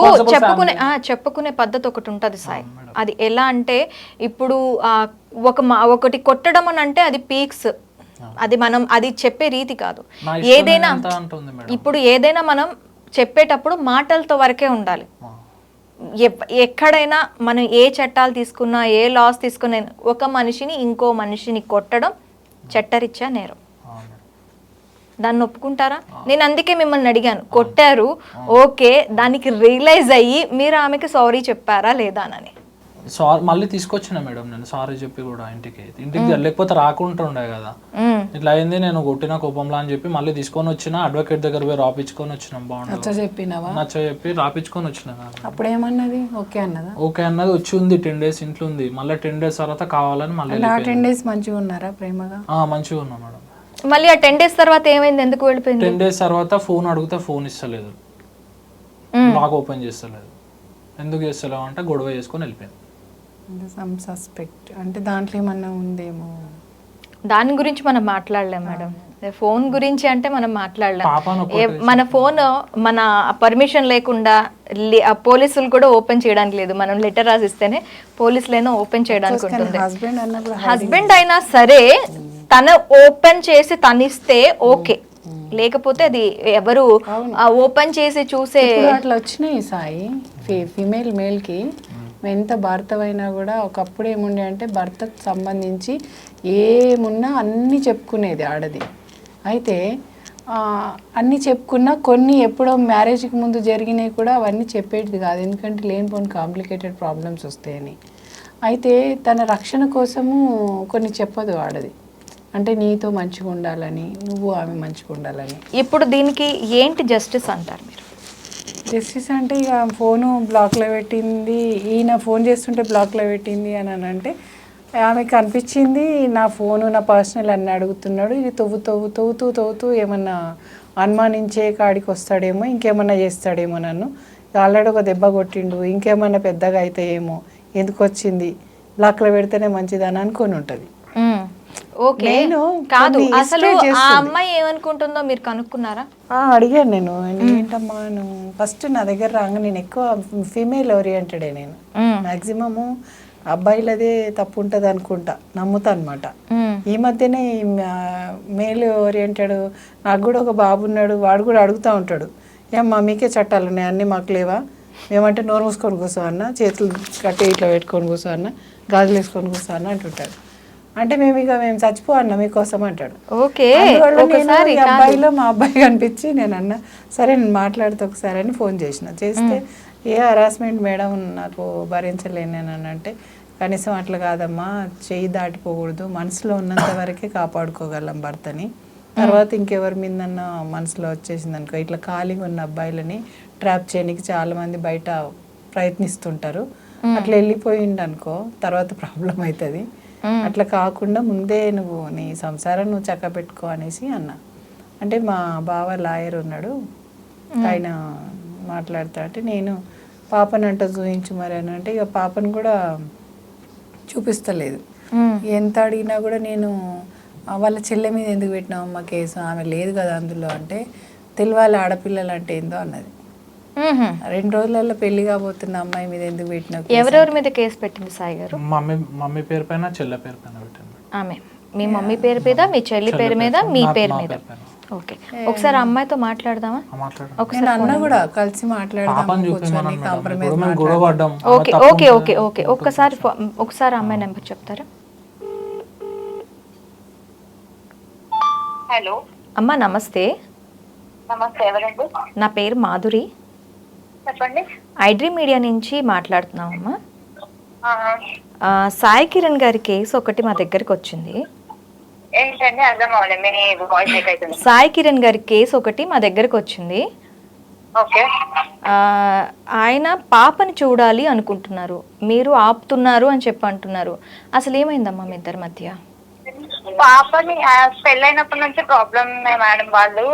చెప్పుకునే పద్ధతి ఒకటి ఉంటుంది సాయి. అది ఎలా అంటే ఇప్పుడు ఒకటి కొట్టడం అని అంటే అది పీక్స్, అది మనం అది చెప్పే రీతి కాదు. ఏదైనా ఇప్పుడు ఏదైనా మనం చెప్పేటప్పుడు మాటలతో వరకే ఉండాలి. ఎక్కడైనా మనం ఏ చట్టాలు తీసుకున్నా ఏ లాస్ తీసుకున్నా ఒక మనిషిని ఇంకో మనిషిని కొట్టడం చట్టరీత్యా నేరం. దాన్ని ఒప్పుకుంటారా? నేను అందుకే మిమ్మల్ని అడిగాను, కొట్టారు ఓకే, దానికి రియలైజ్ అయ్యి మీరు ఆమెకి సారీ చెప్పారా లేదా అని. సారీ మళ్ళీ తీసుకొచ్చిన మేడం నేను, సారీ చెప్పి కూడా ఇంటికి లేకపోతే రాకుండా ఉండే కదా. ఇట్లా అయింది, నేను కొట్టిన కోపంలా అని చెప్పి మళ్ళీ తీసుకొని వచ్చిన, అడ్వకేట్ దగ్గర పోయి రాపించుకొని వచ్చినాం. బాగుంది నచ్చ చెప్పి రాపించుకొని వచ్చిన. అప్పుడు ఏమన్నది? ఓకే అన్నదా? ఓకే అన్నది. వచ్చి ఉంది 10 days ఇంట్లో ఉంది. మళ్ళీ 10 days తర్వాత కావాలని మళ్ళీ 10 days మంచిగా ఉన్నారా ప్రేమగా? మంచిగా ఉన్నా మేడం. మళ్ళీ ఆ 10 days తర్వాత ఏమైంది, ఎందుకు వెళ్ళిపోయింది? 10 days తర్వాత ఫోన్ అడిగితే ఫోన్ ఇస్తలేదు, లాక్ ఓపెన్ చేస్తలేదు. ఎందుకు చేస్తలేవు అంటే గొడవ చేసుకొని వెళ్ళిపోయింది. సమ్ సస్పెక్ట్ అంటే దాంట్లో ఏమన్నా ఉందేమో. దాని గురించి మనం మాట్లాడలేం మేడం. ఫోన్ గురించి అంటే మనం మాట్లాడలేం. మన ఫోన్ మన పర్మిషన్ లేకుండా పోలీసులు కూడా ఓపెన్ చేయడానికి లేదు. మనం లెటర్ రాసిస్తేనే పోలీసులైనా ఓపెన్ చేయడానికి ఉంటుంది. హస్బెండ్ అయినా సరే తను ఓపెన్ చేసి తనిస్తే ఓకే, లేకపోతే అది ఎవరు ఓపెన్ చేసి చూసే అట్లా వచ్చినాయి సాయి. ఫీమేల్ మేల్కి ఎంత భర్తవైనా కూడా ఒకప్పుడు ఏముండే అంటే భర్తకు సంబంధించి ఏమున్నా అన్నీ చెప్పుకునేది ఆడది. అయితే అన్నీ చెప్పుకున్నా కొన్ని ఎప్పుడో మ్యారేజ్కి ముందు జరిగినాయి కూడా అవన్నీ చెప్పేది కాదు, ఎందుకంటే లేనిపోని కాంప్లికేటెడ్ ప్రాబ్లమ్స్ వస్తాయని. అయితే తన రక్షణ కోసము కొన్ని చెప్పదు ఆడది, అంటే నీతో మంచిగా ఉండాలని, నువ్వు ఆమె మంచిగా ఉండాలని. ఇప్పుడు దీనికి ఏంటి జస్టిస్ అంటారు మీరు? జస్టిస్ అంటే ఇక ఫోను బ్లాక్లో పెట్టింది, ఈయన ఫోన్ చేస్తుంటే బ్లాక్లో పెట్టింది అని అంటే ఆమెకు అనిపించింది నా ఫోను నా పర్సనల్ అన్నీ అడుగుతున్నాడు, ఇది తవ్వుతూ ఏమన్నా అనుమానించే కాడికి వస్తాడేమో, ఇంకేమన్నా చేస్తాడేమో, నన్ను ఆల్రెడీ ఒక దెబ్బ కొట్టిండు, ఇంకేమన్నా పెద్దగా అయితే ఏమో, ఎందుకు వచ్చింది బ్లాక్లో పెడితేనే మంచిదని అనుకొని ఉంటుంది. ఓకే, కాదు అసలు ఆ అమ్మాయి ఏమనుకుంటుందో మీరు కనుక్కున్నారా? అడిగాను నేను, ఏంటమ్మా నువ్వు ఫస్ట్ నా దగ్గర రాగా, నేను ఎక్కువ ఫీమేల్ ఓరియంటెడే, నేను మ్యాక్సిమము అబ్బాయిలదే తప్పు ఉంటుంది అనుకుంటా, నమ్ముతా అనమాట. ఈ మధ్యనే మేల్ ఓరియంటెడ్, నాకు కూడా ఒక బాబు ఉన్నాడు, వాడు కూడా అడుగుతూ ఉంటాడు, ఏమ్మా మీకే చట్టాలు ఉన్నాయి అన్నీ మాకు లేవా, మేమంటే నోరు మూసుకొని కూర్చో అన్న, చేతులు కట్టి ఇట్లా పెట్టుకొని కూర్చో అన్న, గాజులు వేసుకొని కూర్చో అన్న అంటుంటాడు. అంటే మేము చచ్చిపోవన్నా మీకోసం అంటాడు. అబ్బాయిలో మా అబ్బాయి కనిపించి నేను అన్నా సరే నేను మాట్లాడితే ఒకసారి అని ఫోన్ చేసిన, చేస్తే ఏ హరాస్మెంట్ మేడం నాకు భరించలేను నేను అంటే కనీసం అట్లా కాదమ్మా, చెయ్యి దాటిపోకూడదు, మనసులో ఉన్నంత వరకే కాపాడుకోగలం భర్తని, తర్వాత ఇంకెవరి మీదన్నా మనసులో వచ్చేసింది అనుకో, ఇట్లా ఖాళీగా ఉన్న అబ్బాయిలని ట్రాప్ చేయడానికి చాలామంది బయట ప్రయత్నిస్తుంటారు. అట్లా వెళ్ళిపోయిండు అనుకో తర్వాత ప్రాబ్లం అవుతుంది. అట్లా కాకుండా ముందే నువ్వు నీ సంసారం నువ్వు చక్క పెట్టుకో అనేసి అన్న. అంటే మా బావ లాయర్ ఉన్నాడు, ఆయన మాట్లాడతా అంటే నేను పాపని అంట చూపించు మరి అని అంటే ఇక పాపను కూడా చూపిస్తలేదు. ఎంత అడిగినా కూడా నేను వాళ్ళ చెల్లె మీద ఎందుకు పెట్టినామమ్మా కేసు, ఆమె లేదు కదా అందులో అంటే తెలియాలి ఆడపిల్లలు అంటే ఏందో అన్నది. 2 రోజులలో పెళ్లి కాబోతున్న అమ్మాయి మీద ఎందుకు పెట్టినావు? ఎవరెవరి మీద కేసు పెట్టింది సాయి గారు? మమ్మీ పేరు పైన చెల్లె పేరు పైన పెట్టింది. ఆమె మీ మమ్మీ పేరు మీద, మీ చెల్లి పేరు మీద, మీ పేరు మీద. ఓకే, ఒకసారి అమ్మాయితో మాట్లాడదామా? నేను అన్న కూడా కలిసి మాట్లాడదాం, కూర్చొని కాంప్రమైజ్ గొడవపడ్డాం. ఓకే ఓకే ఓకే ఓకే ఒకసారి అమ్మాయి నెంబర్ చెప్తారా? హలో అమ్మా నమస్తే. నమస్తే, ఎవరండి? నా పేరు మాధురి, చెప్పండి. ఐడ్రీమ్ మీడియా నుంచి మాట్లాడుతున్నామమ్మా. ఆ, సాయి కిరణ్ గారి కేసు ఒకటి మా దగ్గరికి వచ్చింది. ఏంటండి అర్థం అవ్వలేదు, మీ వాయిస్ బ్రేక్ అవుతుంది. సాయి కిరణ్ గారి కేసు ఒకటి మా దగ్గరకు వచ్చింది. ఓకే. ఆయన పాపని చూడాలి అనుకుంటున్నారు, మీరు ఆపుతున్నారు అని చెప్పి అంటున్నారు. అసలు ఏమైందమ్మా మీ ఇద్దరి మధ్య? పాపని పెళ్ళైనప్పటి నుంచి ప్రాబ్లం మేడం. వాళ్ళు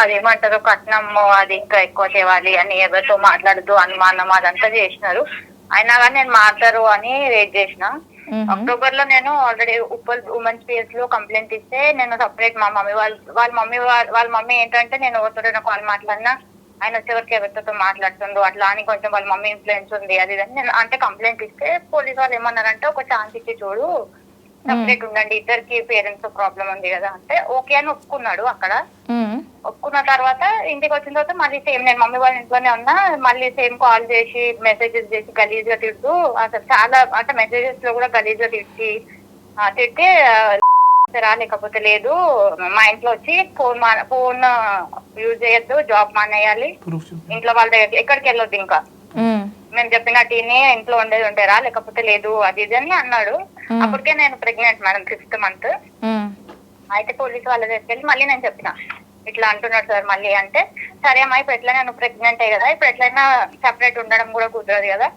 అదేమంటారు, కట్నం అది ఇంకా ఎక్కువ తేవాలి అని ఎవరితో మాట్లాడుతూ అనుమానం అదంతా చేసినారు. అయినా కానీ నేను మాట్లాడరు అని వెయిట్ చేసిన. అక్టోబర్ లో నేను ఆల్రెడీ ఉప్పల్ ఉమెన్స్ పిఎస్ లో కంప్లైంట్ ఇస్తే నేను సపరేట్ మా మమ్మీ వాళ్ళ మమ్మీ ఏంటంటే నేను ఎవరితో కాల్ మాట్లాడినా ఆయన వచ్చేవరకు ఎవరితో మాట్లాడుతుండు అట్లా అని కొంచెం వాళ్ళ మమ్మీ ఇన్ఫ్లుయెన్స్ ఉంది అది నేను అంటే కంప్లైంట్ ఇస్తే పోలీస్ వాళ్ళు ఏమన్నారంటే ఒక ఛాన్స్ ఇచ్చి చూడు, సపరేట్ ఉండండి, ఇద్దరికి పేరెంట్స్ ప్రాబ్లం ఉంది కదా అంటే ఓకే అని ఒప్పుకున్నాడు. అక్కడ ఒప్పుకున్న తర్వాత ఇంటికి వచ్చిన తర్వాత మళ్ళీ సేమ్ నేను మమ్మీ వాళ్ళ ఇంట్లోనే ఉన్నా, మళ్ళీ సేమ్ కాల్ చేసి మెసేజెస్ చేసి గలీజ్ గా తిడుతూ, అసలు చాలా అంటే మెసేజెస్ లో కూడా గలీజ్ గా తిట్టి లేకపోతే లేదు, మా ఇంట్లో వచ్చి ఫోన్ యూజ్ చేయొద్దు, జాబ్ మానేయాలి, ఇంట్లో వాళ్ళ దగ్గర ఎక్కడికి వెళ్ళొద్దు, ఇంకా మేము చెప్పినట్టుని ఇంట్లో ఉండేది ఉంటారా లేకపోతే లేదు అది ఇది అని అన్నాడు. అప్పటికే నేను ప్రెగ్నెంట్ మేడం, 5th month. అయితే పోలీసు వాళ్ళ దగ్గరికి వెళ్ళి మళ్ళీ నేను చెప్పిన ఇట్లా అంటున్నాడు సార్ మళ్ళీ అంటే, సరే అమ్మా ఇప్పుడు ఎట్లయినా నువ్వు ప్రెగ్నెంట్ అయ్యి కదా, ఇప్పుడు ఎట్లయినా సెపరేట్ ఉండడం కూడా కుదరదు కదా,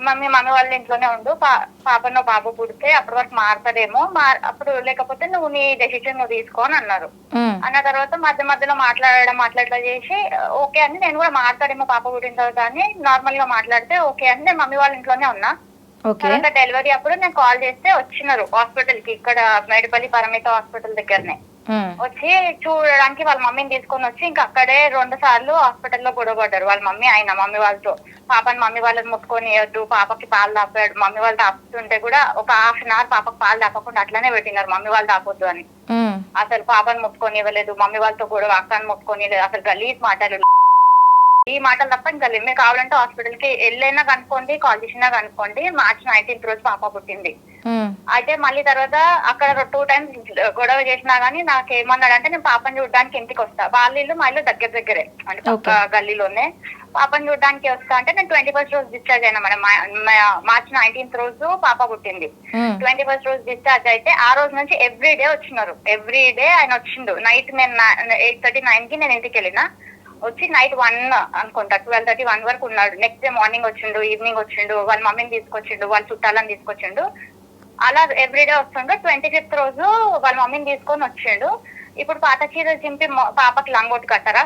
మమ్మీ వాళ్ళ ఇంట్లోనే ఉండు, పాపను బాబు పుడితే అప్పటి వరకు మారుతాడేమో, అప్పుడు లేకపోతే నువ్వు నీ డెసిషన్ నువ్వు తీసుకో అని అన్నారు. అన్న తర్వాత మధ్యలో మాట్లాడట్లా చేసి ఓకే అని నేను కూడా మాట్లాడేమో పాప పుట్టిన తర్వాత అని నార్మల్ గా మాట్లాడితే ఓకే అని నేను మమ్మీ వాళ్ళ ఇంట్లోనే ఉన్నా. తర్వాత డెలివరీ అప్పుడు నేను కాల్ చేస్తే వచ్చినారు హాస్పిటల్ కి, ఇక్కడ మేడిపల్లి పరమిత హాస్పిటల్ దగ్గరనే వచ్చి చూడడానికి వాళ్ళ మమ్మీని తీసుకొని వచ్చి ఇంకా అక్కడే 2 సార్లు హాస్పిటల్లో గొడవపడ్డారు వాళ్ళ మమ్మీ ఆయన మమ్మీ వాళ్ళతో. పాపని మమ్మీ వాళ్ళని ముట్టుకొని ఇవ్వద్దు, పాపకి పాలు తాపాడు, మమ్మీ వాళ్ళు తాపుతుంటే కూడా ఒక 1/2 hour పాపకి పాలు తాపకుండా అట్లానే పెట్టినారు మమ్మీ వాళ్ళు తాపొద్దు అని. అసలు పాపని ముట్టుకొని ఇవ్వలేదు, మమ్మీ వాళ్ళతో గొడవ, అక్కని ముట్టుకొని లేదు, అసలు గలీజ్ మాటలు, ఈ మాటలు తప్ప ఇంకా మీరు కావాలంటే హాస్పిటల్ కి వెళ్ళైనా కనుక్కోండి, కాల్ చేసినా కనుక్కోండి. March 19th రోజు పాప పుట్టింది. అయితే మళ్ళీ తర్వాత అక్కడ 2 times గొడవ చేసినా గానీ నాకు ఏమన్నాడంటే నేను పాపని చూడడానికి ఇంటికి వస్తా, వాళ్ళ ఇల్లు మా ఇల్లు దగ్గరే అంటే పక్క గల్లీలోనే, పాపని చూడడానికి వస్తా అంటే నేను 21st రోజు డిశ్చార్జ్ అయినా మేడం. March 19th రోజు పాప పుట్టింది, 21st రోజు డిశ్చార్జ్ అయితే ఆ రోజు నుంచి ఎవ్రీ డే వచ్చినారు, ఎవ్రీ డే ఆయన వచ్చిండు. నైట్ నేను 8:30, 9 కి నేను ఇంటికి వెళ్ళిన, వచ్చి నైట్ 1 అనుకుంటా 12:30, 1 వరకు ఉన్నాడు. నెక్స్ట్ డే మార్నింగ్ వచ్చిండు, ఈవినింగ్ వచ్చిండు, వాళ్ళ మమ్మీని తీసుకొచ్చిండు, వాళ్ళ చుట్టాలని తీసుకొచ్చిండు, అలా ఎవ్రీడే వస్తుండు. 25th రోజు వాళ్ళ మమ్మీని తీసుకొని వచ్చిండు. ఇప్పుడు పాత చీర చింపి పాపకి లంగోటి కట్టరా,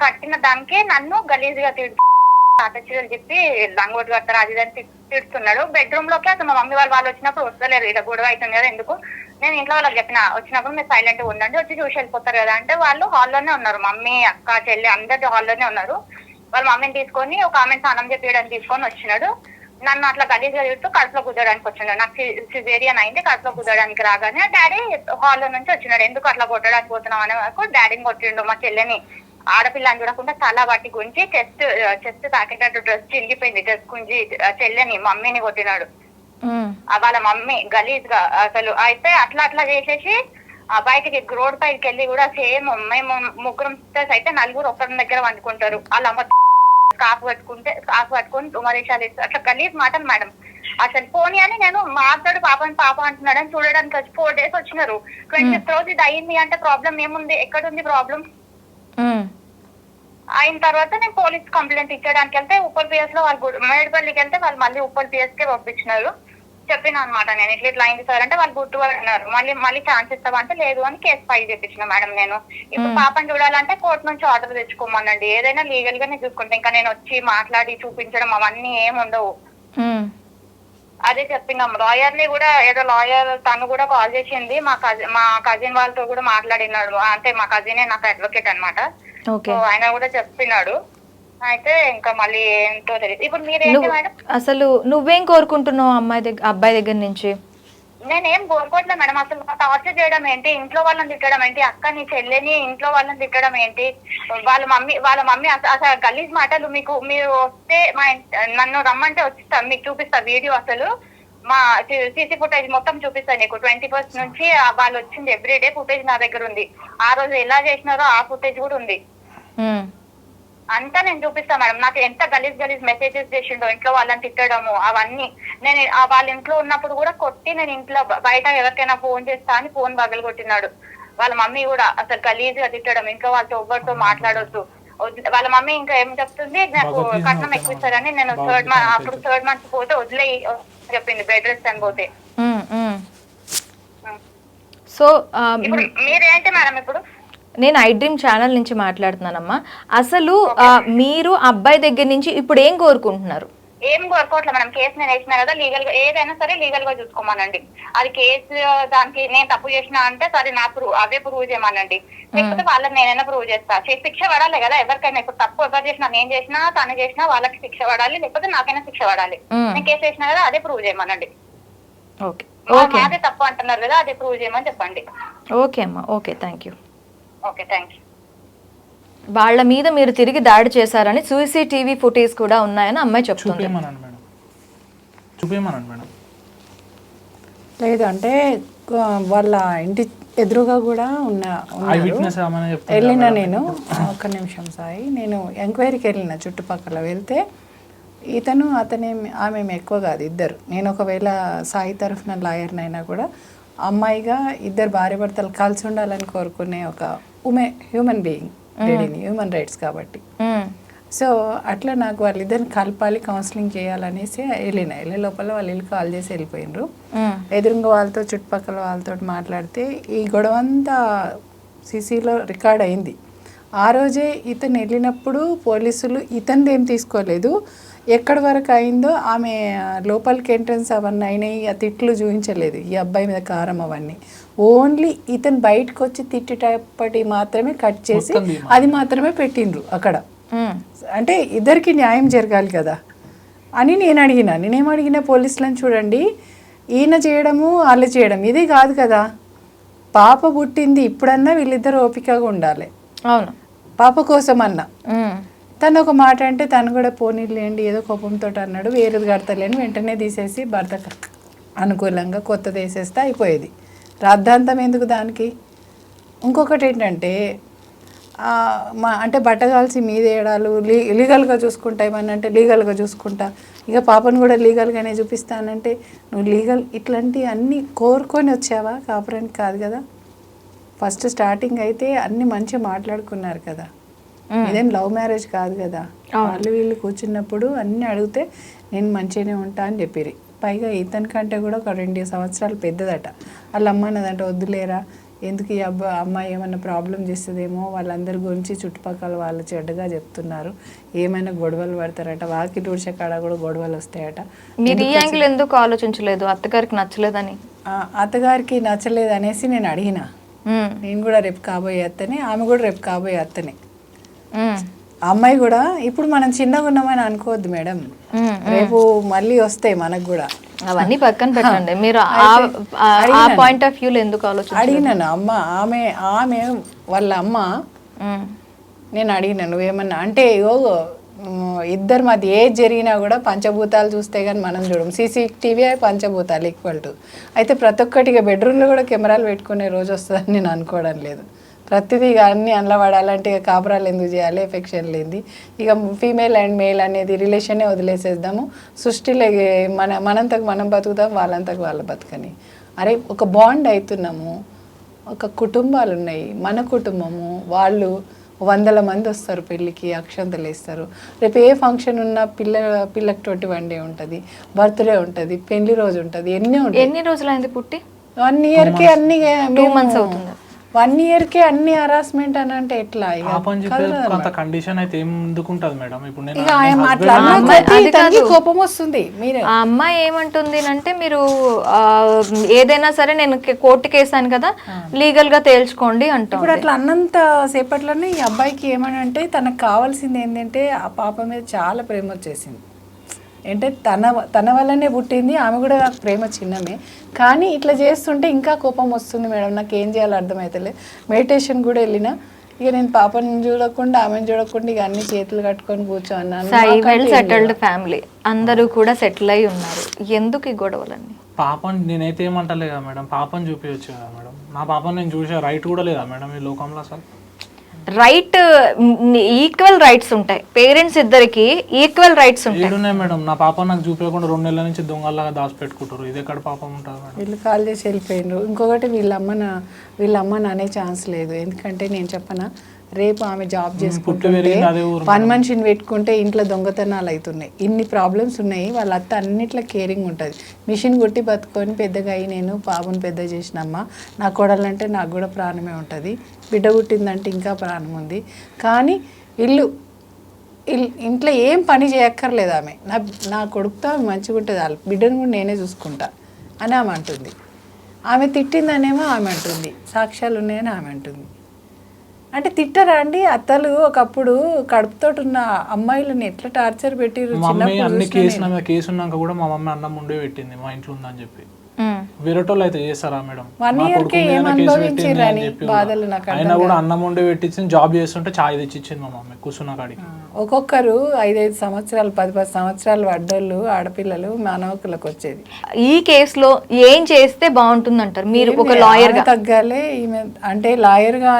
కట్టిన దానికి నన్ను గలీజ్ గా పాత చీరలు చెప్పి లంగోటి కట్టరా అది అని తిడుతున్నాడు. బెడ్రూమ్ లోకి అసలు మా మమ్మీ వాళ్ళు వచ్చినప్పుడు వస్తలేరు, ఇలా గొడవ అవుతుంది కదా ఎందుకు, నేను ఇంట్లో వాళ్ళకి చెప్పిన వచ్చినప్పుడు మీరు సైలెంట్ గా ఉండండి, వచ్చి చూసి వెళ్ళిపోతారు కదా అంటే వాళ్ళు హాల్లోనే ఉన్నారు, మమ్మీ అక్క చెల్లి అందరు హాల్లోనే ఉన్నారు. వాళ్ళ మమ్మీని తీసుకొని ఒక ఆమెను స్నానం చెప్పడానికి తీసుకొని వచ్చినాడు. నన్ను అట్లా గలీజ్ గా తిడుతూ కడుపులో కుదరడానికి వచ్చినాడు. నాకు సిజేరియన్ అయింది, కడుపులో కుదరడానికి రాగానే డాడీ హాల్లో నుంచి వచ్చినాడు. ఎందుకు అట్లా కొట్టడానికి పోతున్నాం అనే వరకు డాడీని కొట్టిండు. మా చెల్లెని ఆడపిల్లని చూడకుండా తల బట్టి గుంచి చెస్ట్ తాకేటట్టు డ్రెస్ చిరిగిపోయింది, డ్రెస్ గుంజి చెల్లెని మమ్మీని కొట్టినాడు. వాళ్ళ మమ్మీ గలీజ్ గా అసలు. అయితే అట్లా చేసేసి ఆ బయటకి రోడ్ పైకి వెళ్ళి కూడా సేమ్ మేము 3 sisters అయితే 4 ఒకరి దగ్గర వండుకుంటారు, అలా స్కార్ఫ్ పట్టుకొని ఉమరేషాలు అట్లా గలీజ్ మాటలు మేడం. అసలు పోనీ అని నేను మాట్లాడు పాప అంటున్నాడని చూడడానికి వచ్చి 4 days వచ్చినారు. 20th రోజు ఇది అయింది అంటే ప్రాబ్లం ఏముంది, ఎక్కడుంది ప్రాబ్లం? అయిన తర్వాత నేను పోలీస్ కంప్లైంట్ ఇచ్చడానికి వెళ్తే ఉప్పల్ పిఎస్ లో వాళ్ళు మేడిపల్లికి వెళ్తే వాళ్ళు మళ్ళీ ఉప్పల్ పిఎస్ కే పంపించినారు. చెప్పిన అనమాట నేను ఇట్లా అయింది సార్ అంటే వాళ్ళు గుర్తు అన్నారు. మళ్ళీ ఛాన్స్ ఇస్తామంటే లేదు అని కేసు ఫైల్ చేపించిన మేడం నేను. ఇప్పుడు పాపని చూడాలంటే కోర్టు నుంచి ఆర్డర్ తెచ్చుకోమనండి, ఏదైనా లీగల్ గానే చూసుకుంటా. ఇంకా నేను వచ్చి మాట్లాడి చూపించడం అవన్నీ ఏమి ఉండవు. అదే చెప్పినాం లాయర్ ని కూడా, ఏదో లాయర్ తను కూడా కాల్ చేసింది, మా కజిన్ వాళ్ళతో కూడా మాట్లాడినాడు. అంటే మా కజినే నాకు అడ్వకేట్ అనమాట. సో ఆయన కూడా చెప్పినాడు. అయితే ఇంకా మళ్ళీ ఏంటో తెలియదు. ఇప్పుడు మీరేంటి మేడం? అసలు నువ్వేం కోరుకుంటున్నావు అబ్బాయి దగ్గర నుంచి? నేనేం కోరుకోవట్లేదు మేడం. అసలు టార్చర్ చేయడం ఏంటి, ఇంట్లో వాళ్ళని తిట్టడం ఏంటి, అక్కని చెల్లెని ఇంట్లో వాళ్ళని తిట్టడం ఏంటి, వాళ్ళ మమ్మీ అసలు గలీజ్ మాటలు. మీరు వస్తే నన్ను రమ్మంటే వచ్చిస్తా, మీకు చూపిస్తా వీడియో. అసలు మా సీసీ ఫుటేజ్ మొత్తం చూపిస్తాను నీకు. 21st నుంచి వాళ్ళు వచ్చింది ఎవ్రీడే ఫుటేజ్ నా దగ్గర ఉంది. ఆ రోజు ఎలా చేసినారో ఆ ఫుటేజ్ కూడా ఉంది. అంతా నేను చూపిస్తా మేడం. నాకు ఎంత గలీజ్ మెసేజెస్ చేసిండో, ఇంట్లో వాళ్ళని తిట్టడము అవన్నీ. నేను వాళ్ళ ఇంట్లో ఉన్నప్పుడు కూడా కొట్టి, నేను ఇంట్లో బయట ఎవరికైనా ఫోన్ చేస్తా అని ఫోన్ పగలు కొట్టినాడు. వాళ్ళ మమ్మీ కూడా అసలు గలీజ్ గా తిట్టడం, ఇంట్లో వాళ్ళతో ఎవరితో మాట్లాడొద్దు. వాళ్ళ మమ్మీ ఇంకా ఏం చెప్తుంది, నాకు కట్నం ఎక్కువిస్తారని. నేను అప్పుడు థర్డ్ మంత్ పోతే వదిలేయి చెప్పింది, బెడ్ రెస్ట్ అని పోతే. సో ఇప్పుడు మీరేంటి మేడం? ఇప్పుడు నేను iDream ఛానల్ నుంచి మాట్లాడుతున్నానమ్మా. అసలు మీరు అబ్బాయి దగ్గర నుంచి ఇప్పుడు ఏం కోరుకుంటున్నారు? ఏం కోరుకోవట్లేదు మేడం. కేసు నేను వేసినా కదా, లీగల్ గా ఏదైనా సరే లీగల్ గా చూసుకోమనండి. అది కేసు దానికి నేను తప్పు చేసినా అంటే సరే అవే ప్రూవ్ చేయమనండి. లేకపోతే వాళ్ళకి నేనైనా ప్రూవ్ చేస్తా. శిక్ష పడాలి కదా ఎవరికైనా. ఇప్పుడు తప్పు ఎవరు చేసినా, నేను చేసినా తను చేసినా వాళ్ళకి శిక్ష పడాలి, లేకపోతే నాకైనా శిక్ష పడాలి. నేను కేసు వేసినా కదా, అదే ప్రూవ్ చేయమనండి. అదే తప్పు అంటున్నారు కదా, అదే ప్రూవ్ చేయమని చెప్పండి. ఓకే అమ్మా, okay, thank you. Okay, thank you. వాళ్ళ మీద మీరు తిరిగి దాడి చేశారని CCTV ఫుటేజ్ కూడా ఉన్నాయని అమ్మాయి చెప్తుంది. చూపించమనండి మేడం. లేదు అంటే వాళ్ళ ఇంటి ఎదురుగా కూడా వెళ్ళిన నేను. ఒక్క నిమిషం సాయి, నేను ఎంక్వైరీకి వెళ్ళిన చుట్టుపక్కల. వెళ్తే ఇతను ఆమె ఎక్కువ కాదు, ఇద్దరు. నేను ఒకవేళ సాయి తరఫున లాయర్నైనా కూడా అమ్మాయిగా ఇద్దరు భార్య భర్తలు కలిసి ఉండాలని కోరుకునే ఒక హ్యూమన్ బీయింగ్, హ్యూమన్ రైట్స్ కాబట్టి. సో అట్లా నాకు వాళ్ళిద్దరిని కలపాలి, కౌన్సిలింగ్ చేయాలనేసి వెళ్ళే లోపల వాళ్ళు ఇల్లు కాల్ చేసి వెళ్ళిపోయినరు. ఎదురుగా వాళ్ళతో చుట్టుపక్కల వాళ్ళతో మాట్లాడితే ఈ గొడవ అంతా సీసీలో రికార్డ్ అయింది. ఆ రోజే ఇతను వెళ్ళినప్పుడు పోలీసులు ఇతనిది ఏం తీసుకోలేదు. ఎక్కడి వరకు అయిందో ఆమె లోపలికి ఎంట్రన్స్ అవన్నీ అయినాయి, ఆ తిట్లు చూపించలేదు ఈ అబ్బాయి మీద కారం అవన్నీ. ఓన్లీ ఇతను బయటకు వచ్చి తిట్టేటప్పటి మాత్రమే కట్ చేసి అది మాత్రమే పెట్టిండ్రు అక్కడ. అంటే ఇద్దరికి న్యాయం జరగాలి కదా అని నేనేం అడిగినా పోలీసులను, చూడండి ఈయన చేయడము వాళ్ళు చేయడం ఇది కాదు కదా, పాప పుట్టింది, ఇప్పుడన్నా వీళ్ళిద్దరు ఓపికగా ఉండాలి. అవును, పాప కోసం అన్నా. తను ఒక మాట అంటే తను కూడా పోనీలేండి ఏదో కోపంతో అన్నాడు, వేరేది కడతలేని వెంటనే తీసేసి భర్త అనుకూలంగా కొత్తది వేసేస్తే అయిపోయేది. రాద్ధాంతం ఎందుకు దానికి? ఇంకొకటి ఏంటంటే అంటే బట్టగాల్సి మీద వేయడాలు, లీగల్గా చూసుకుంటా ఏమన్నా అంటే లీగల్గా చూసుకుంటా, ఇక పాపను కూడా లీగల్గానే చూపిస్తానంటే నువ్వు లీగల్ ఇట్లాంటివి అన్నీ కోరుకొని వచ్చావా? కాపురానికి కాదు కదా. ఫస్ట్ స్టార్టింగ్ అయితే అన్ని మంచిగా మాట్లాడుకున్నారు కదా, ఇదేం లవ్ మ్యారేజ్ కాదు కదా. వీళ్ళు కూర్చున్నప్పుడు అన్నీ అడిగితే నేను మంచిగానే ఉంటా అని చెప్పిరి. పైగా ఇతని కంటే కూడా ఒక 2 సంవత్సరాలు పెద్దదట. వాళ్ళ అమ్మ అన్నదంట, వద్దులేరా ఎందుకు ఈ అమ్మాయి ఏమన్నా ప్రాబ్లం చేస్తుందేమో, వాళ్ళందరి గురించి చుట్టుపక్కల వాళ్ళు చెడ్డగా చెప్తున్నారు, ఏమైనా గొడవలు పడతారట, వాకి తుడిచే కాడ కూడా గొడవలు వస్తాయట. మీరు ఈ యాంగిల్ ఎందుకు ఆలోచించలేదు? అత్తగారికి నచ్చలేదని? అత్తగారికి నచ్చలేదు అనేసి నేను అడిగిన. నేను కూడా రేపు కాబోయే అత్తనే, ఆమె కూడా రేపు కాబోయే అత్తనే. అమ్మాయి కూడా ఇప్పుడు మనం చిన్నగా ఉన్నామని అనుకోవద్దు మేడం, రేపు మళ్ళీ వస్తాయి మనకు కూడా. అవన్నీ పక్కన పెట్టండి, మీరు ఆ పాయింట్ ఆఫ్ వ్యూలో ఎందుకు ఆలోచించారు? అడిగినాను ఆమె వాళ్ళ అమ్మ, నేను అడిగినాను నువ్వేమన్నా అంటే ఇద్దరు మధ్య ఏది జరిగినా కూడా పంచభూతాలు చూస్తే కానీ మనం చూడం. CCTV పంచభూతాలు ఈక్వల్ టు. అయితే ప్రతి ఒక్కటిగా బెడ్రూమ్లో కూడా కెమెరాలు పెట్టుకునే రోజు వస్తుందని నేను అనుకోవడం లేదు. ప్రతిదీ ఇక అన్ని అందులో పడాలంటే ఇక కాపురాలు ఎందుకు చేయాలి, ఎఫెక్షన్ లేనిది ఇక ఫీమేల్ అండ్ మేల్ అనేది రిలేషనే వదిలేసేద్దాము, సృష్టిలో మనంతకు మనం బతుకుతాం, వాళ్ళంతకు వాళ్ళు బతకని. అరే ఒక బాండ్ అవుతున్నాము, ఒక కుటుంబాలు ఉన్నాయి, మన కుటుంబము, వాళ్ళు 100 మంది వస్తారు పెళ్ళికి, అక్షంతలు వేస్తారు. రేపు ఏ ఫంక్షన్ ఉన్నా పిల్లకి 21 డే ఉంటుంది, బర్త్డే ఉంటుంది, పెళ్లి రోజు ఉంటుంది, ఎన్ని రోజులైంది పుట్టి? 1 ఇయర్కి అన్ని 2 months అవుతుంది. 1 ఇయర్కి అన్ని హరాస్మెంట్ అని అంటే ఎట్లా? పాపని చెప్పే కొంత కండిషన్ అయితే ఏం ఎందుకుంటది మేడం? ఇప్పుడు నేను ఇక ఆయన అట్లా అన్న కొద్దీ తనకి కోపం వస్తుంది. మీరు ఆ అమ్మాయి ఏమంటుంది అంటే, మీరు ఏదైనా సరే నేను కోర్టుకి వేసాను కదా, లీగల్ గా తేల్చుకోండి అంటాం. ఇప్పుడు అట్లా అన్నంత సేపట్లోనే ఈ అబ్బాయికి ఏమని అంటే, తనకు కావాల్సింది ఏంటంటే ఆ పాప మీద చాలా ప్రేమ వచ్చేసింది. అంటే తన వల్లనే పుట్టింది, ఆమె కూడా నాకు ప్రేమ చిన్నమే, కానీ ఇట్లా చేస్తుంటే ఇంకా కోపం వస్తుంది మేడం. నాకు ఏం చేయాలో అర్థమవుతలే. మెడిటేషన్ కూడా వెళ్ళినా ఇక నేను పాపని చూడకుండా ఆమెను చూడకుండా ఇక అన్ని చేతులు కట్టుకొని కూర్చోన్నాను. వెల్ సెటిల్డ్ ఫ్యామిలీ, అందరూ కూడా సెటిల్ అయి ఉన్నారు, ఎందుకు ఈ గొడవలన్నీ? పాపని నేనైతే ఏమంటలే కదా మేడం, పాపని చూపించచ్చు కదా మేడం. నా పాపని నేను చూసే రైట్ కూడా లేదా మేడం ఈ లోకంలో? అసలు రైట్, ఈక్వల్ రైట్స్ ఉంటాయి, పేరెంట్స్ ఇద్దరికి ఈక్వల్ రైట్స్ ఉంటాయి. ఏడున్నాయి మేడం? నా పాప నాకు చూపించకుండా 2 నెలల నుంచి దొంగల్లాగా దాచిపెట్టుకుంటారు. ఇది ఎక్కడ పాపం ఉంటుంది మేడం? వీళ్ళు కాల్ చేసి వెళ్ళిపోయినారు. ఇంకొకటి వీళ్ళ అమ్మని అనే ఛాన్స్ లేదు. ఎందుకంటే నేను చెప్పనా, రేపు ఆమె జాబ్ చేసుకుంటుంటే 1 మనిషిని పెట్టుకుంటే ఇంట్లో దొంగతనాలు అవుతున్నాయి, ఇన్ని ప్రాబ్లమ్స్ ఉన్నాయి. వాళ్ళ అత్త అన్నిట్లో కేరింగ్ ఉంటుంది. మిషన్ కొట్టి బతుకొని పెద్దగా అయ్యి నేను పాపను పెద్ద చేసినమ్మా, నా కోడలంటే నాకు కూడా ప్రాణమే ఉంటుంది, బిడ్డ పుట్టిందంటే ఇంకా ప్రాణం ఉంది, కానీ ఇంట్లో ఏం పని చేయక్కర్లేదు ఆమె, నా కొడుకుతో ఆమె మంచిగా ఉంటుంది, వాళ్ళ బిడ్డను కూడా నేనే చూసుకుంటా అని ఆమె అంటుంది. ఆమె తిట్టిందనేమో ఆమె అంటుంది, సాక్ష్యాలు ఉన్నాయని ఆమె అంటుంది. అంటే తిట్టరా అండి అత్తలు? ఒకప్పుడు కడుపుతోటి ఉన్న అమ్మాయిలను ఎట్లా టార్చర్ పెట్టిరు. అన్ని కేసు ఉన్నాక కూడా మా మమ్మీ అన్నం ఉండే పెట్టింది మా ఇంట్లో ఉందని చెప్పి. వేరేటోళ్ళు అయితే చేస్తారా మేడం? 1 ఇయర్కి ఏం అనుభవించిర్రని బాధలు నాకు. అయినా కూడా అన్నం ఉండే పెట్టించింది, జాబ్ చేస్తుంటే చాయ్ తెచ్చి ఇచ్చింది మా మమ్మీ కూర్చున్న కాడికి. ఒక్కొక్కరు 5-5 సంవత్సరాలు 10-10 సంవత్సరాలు పడ్డోళ్ళు ఆడపిల్లలు మానవకులకు వచ్చేది. ఈ కేసులో ఏం చేస్తే బాగుంటుంది అంటారు మీరు ఒక లాయర్ గా? తగ్గాలి ఈమె అంటే లాయర్ గా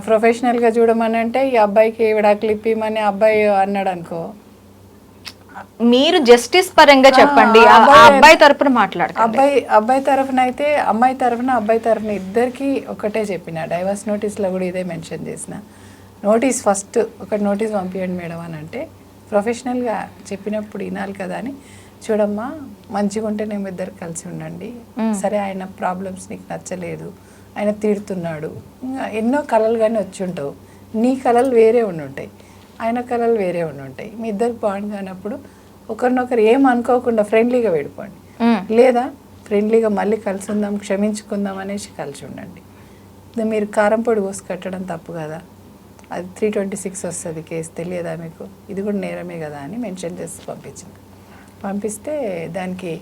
ప్రొఫెషనల్ గా చూడమని అంటే ఈ అబ్బాయికి విడాకులు ఇప్పిమని అబ్బాయి అన్నాడు అనుకో, మీరు జస్టిస్ పరంగా చెప్పండి, ఆ అబ్బాయి తరపున మాట్లాడండి. అబ్బాయి తరఫున అయితే అమ్మాయి తరఫున అబ్బాయి తరఫున ఇద్దరికి ఒకటే చెప్పిన. డైవర్స్ నోటీస్లో కూడా ఇదే మెన్షన్ చేసిన. నోటీస్ ఫస్ట్ ఒక నోటీస్ పంపించండి మేడం అని అంటే, ప్రొఫెషనల్గా చెప్పినప్పుడు వినాలి కదా అని, చూడమ్మా మంచిగా ఉంటే మేము ఇద్దరు కలిసి ఉండండి, సరే ఆయన ప్రాబ్లమ్స్ నీకు నచ్చలేదు, ఆయన తిడుతున్నాడు, ఇంకా ఎన్నో కళలు కానీ వచ్చి ఉంటావు, నీ కళలు వేరే ఉండుంటాయి, ఆయన కళలు వేరే ఉండుంటాయి, మీ ఇద్దరు బాండ్ కానప్పుడు ఒకరినొకరు ఏం అనుకోకుండా ఫ్రెండ్లీగా విడిపోండి, లేదా ఫ్రెండ్లీగా మళ్ళీ కలిసి ఉందాం, క్షమించుకుందాం అనేసి కలిసి ఉండండి. మీరు కారం పొడి కోసి కట్టడం తప్పు కదా, అది 326 వస్తుంది కేసు, తెలియదా మీకు? ఇది కూడా నేరమే కదా అని మెన్షన్ చేసి పంపించింది. పంపిస్తే దానికి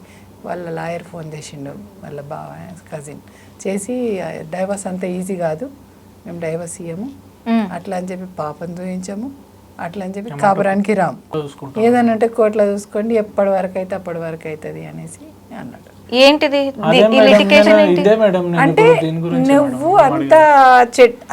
వాళ్ళ లాయర్ ఫోన్ చేసిండు, వాళ్ళ బావ కజిన్ చేసి, డైవర్స్ అంత ఈజీ కాదు, మేము డైవర్స్ ఇయ్యము అట్లా అని చెప్పి పాపను చూపించాము, అట్లా అని చెప్పి కాపురానికి రాము, ఏదనంటే కోర్టులో చూసుకోండి, ఎప్పటి వరకు అయితే అప్పటి వరకు అవుతుంది అనేసి అన్నాడు. ఏంటిది అంటే నువ్వు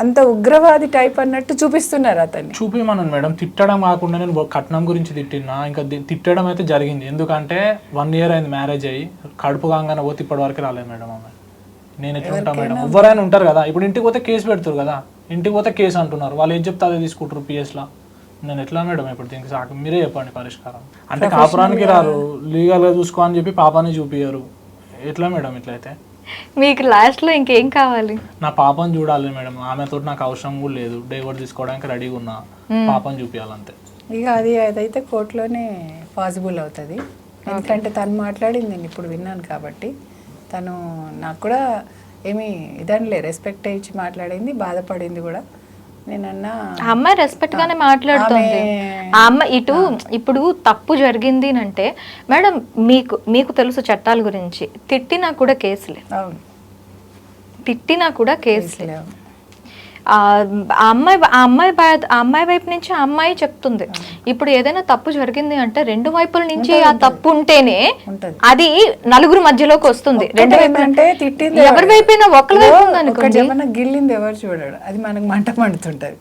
అంత ఉగ్రవాది టైప్ అన్నట్టు చూపిస్తున్నారు అతన్ని. చూపిమన్నాను మేడం. తిట్టడం కాకుండా నేను కట్నం గురించి తిట్టినా, ఇంకా తిట్టడం అయితే జరిగింది. ఎందుకంటే 1 ఇయర్ అయింది మ్యారేజ్ అయ్యి, కడుపు కాగానే పోతే ఇప్పటి వరకు రాలేదు మేడం ఆమె. నేను ఎట్లా ఉంటా మేడం? ఎవరైనా ఉంటారు కదా, ఇప్పుడు ఇంటికి పోతే కేసు పెడతారు కదా, ఇంటికి పోతే కేసు అంటున్నారు, వాళ్ళు ఏం చెప్తే అదే తీసుకుంటారు పిఎస్లా. నేను ఎట్లా మేడం ఇప్పుడు దీనికి సాకు మీరే చెప్పండి పరిష్కారం. అంటే కాపురానికి రారు, లీగల్గా చూసుకో అని చెప్పి పాపాన్ని చూపియ్యారు, ఎట్లా మేడం ఇట్లయితే? మీకు లాస్ట్ లో ఇంకేం కావాలి? నా పాపని చూడాలి మేడం, ఆమెతో నాకు అవసరం కూడా లేదు, డైవర్స్ తీసుకోవడానికి రెడీగా ఉన్నా, పాపని చూపించాలంతే. ఇక అదైతే కోర్టులోనే పాసిబుల్ అవుతుంది, ఎందుకంటే తను మాట్లాడింది నేను ఇప్పుడు విన్నాను కాబట్టి. తను నాకు కూడా ఏమి ఇదనిలే, రెస్పెక్ట్ ఇచ్చి మాట్లాడింది, బాధపడింది కూడా. నేనన్నా అమ్మాయి రెస్పెక్ట్ గానే మాట్లాడుతుంది. ఆ అమ్మాయి ఇప్పుడు తప్పు జరిగింది అంటే మేడం, మీకు తెలుసు చట్టాల గురించి, తిట్టినా కూడా కేసులే, తిట్టినా కూడా కేసులే. అమ్మాయి వైపు నుంచి ఆ అమ్మాయి చెప్తుంది. ఇప్పుడు ఏదైనా తప్పు జరిగింది అంటే రెండు వైపుల నుంచి ఆ తప్పు ఉంటేనే అది నలుగురు మధ్యలోకి వస్తుంది. రెండు వైపు అంటే తిట్టింది ఎవరి వైపు ఒకరి వైపు ఉందనుకోండి, ఏమన్నా గిల్లింది ఎవరు చూడడు, అది మనకు మంట మండుతుంటది,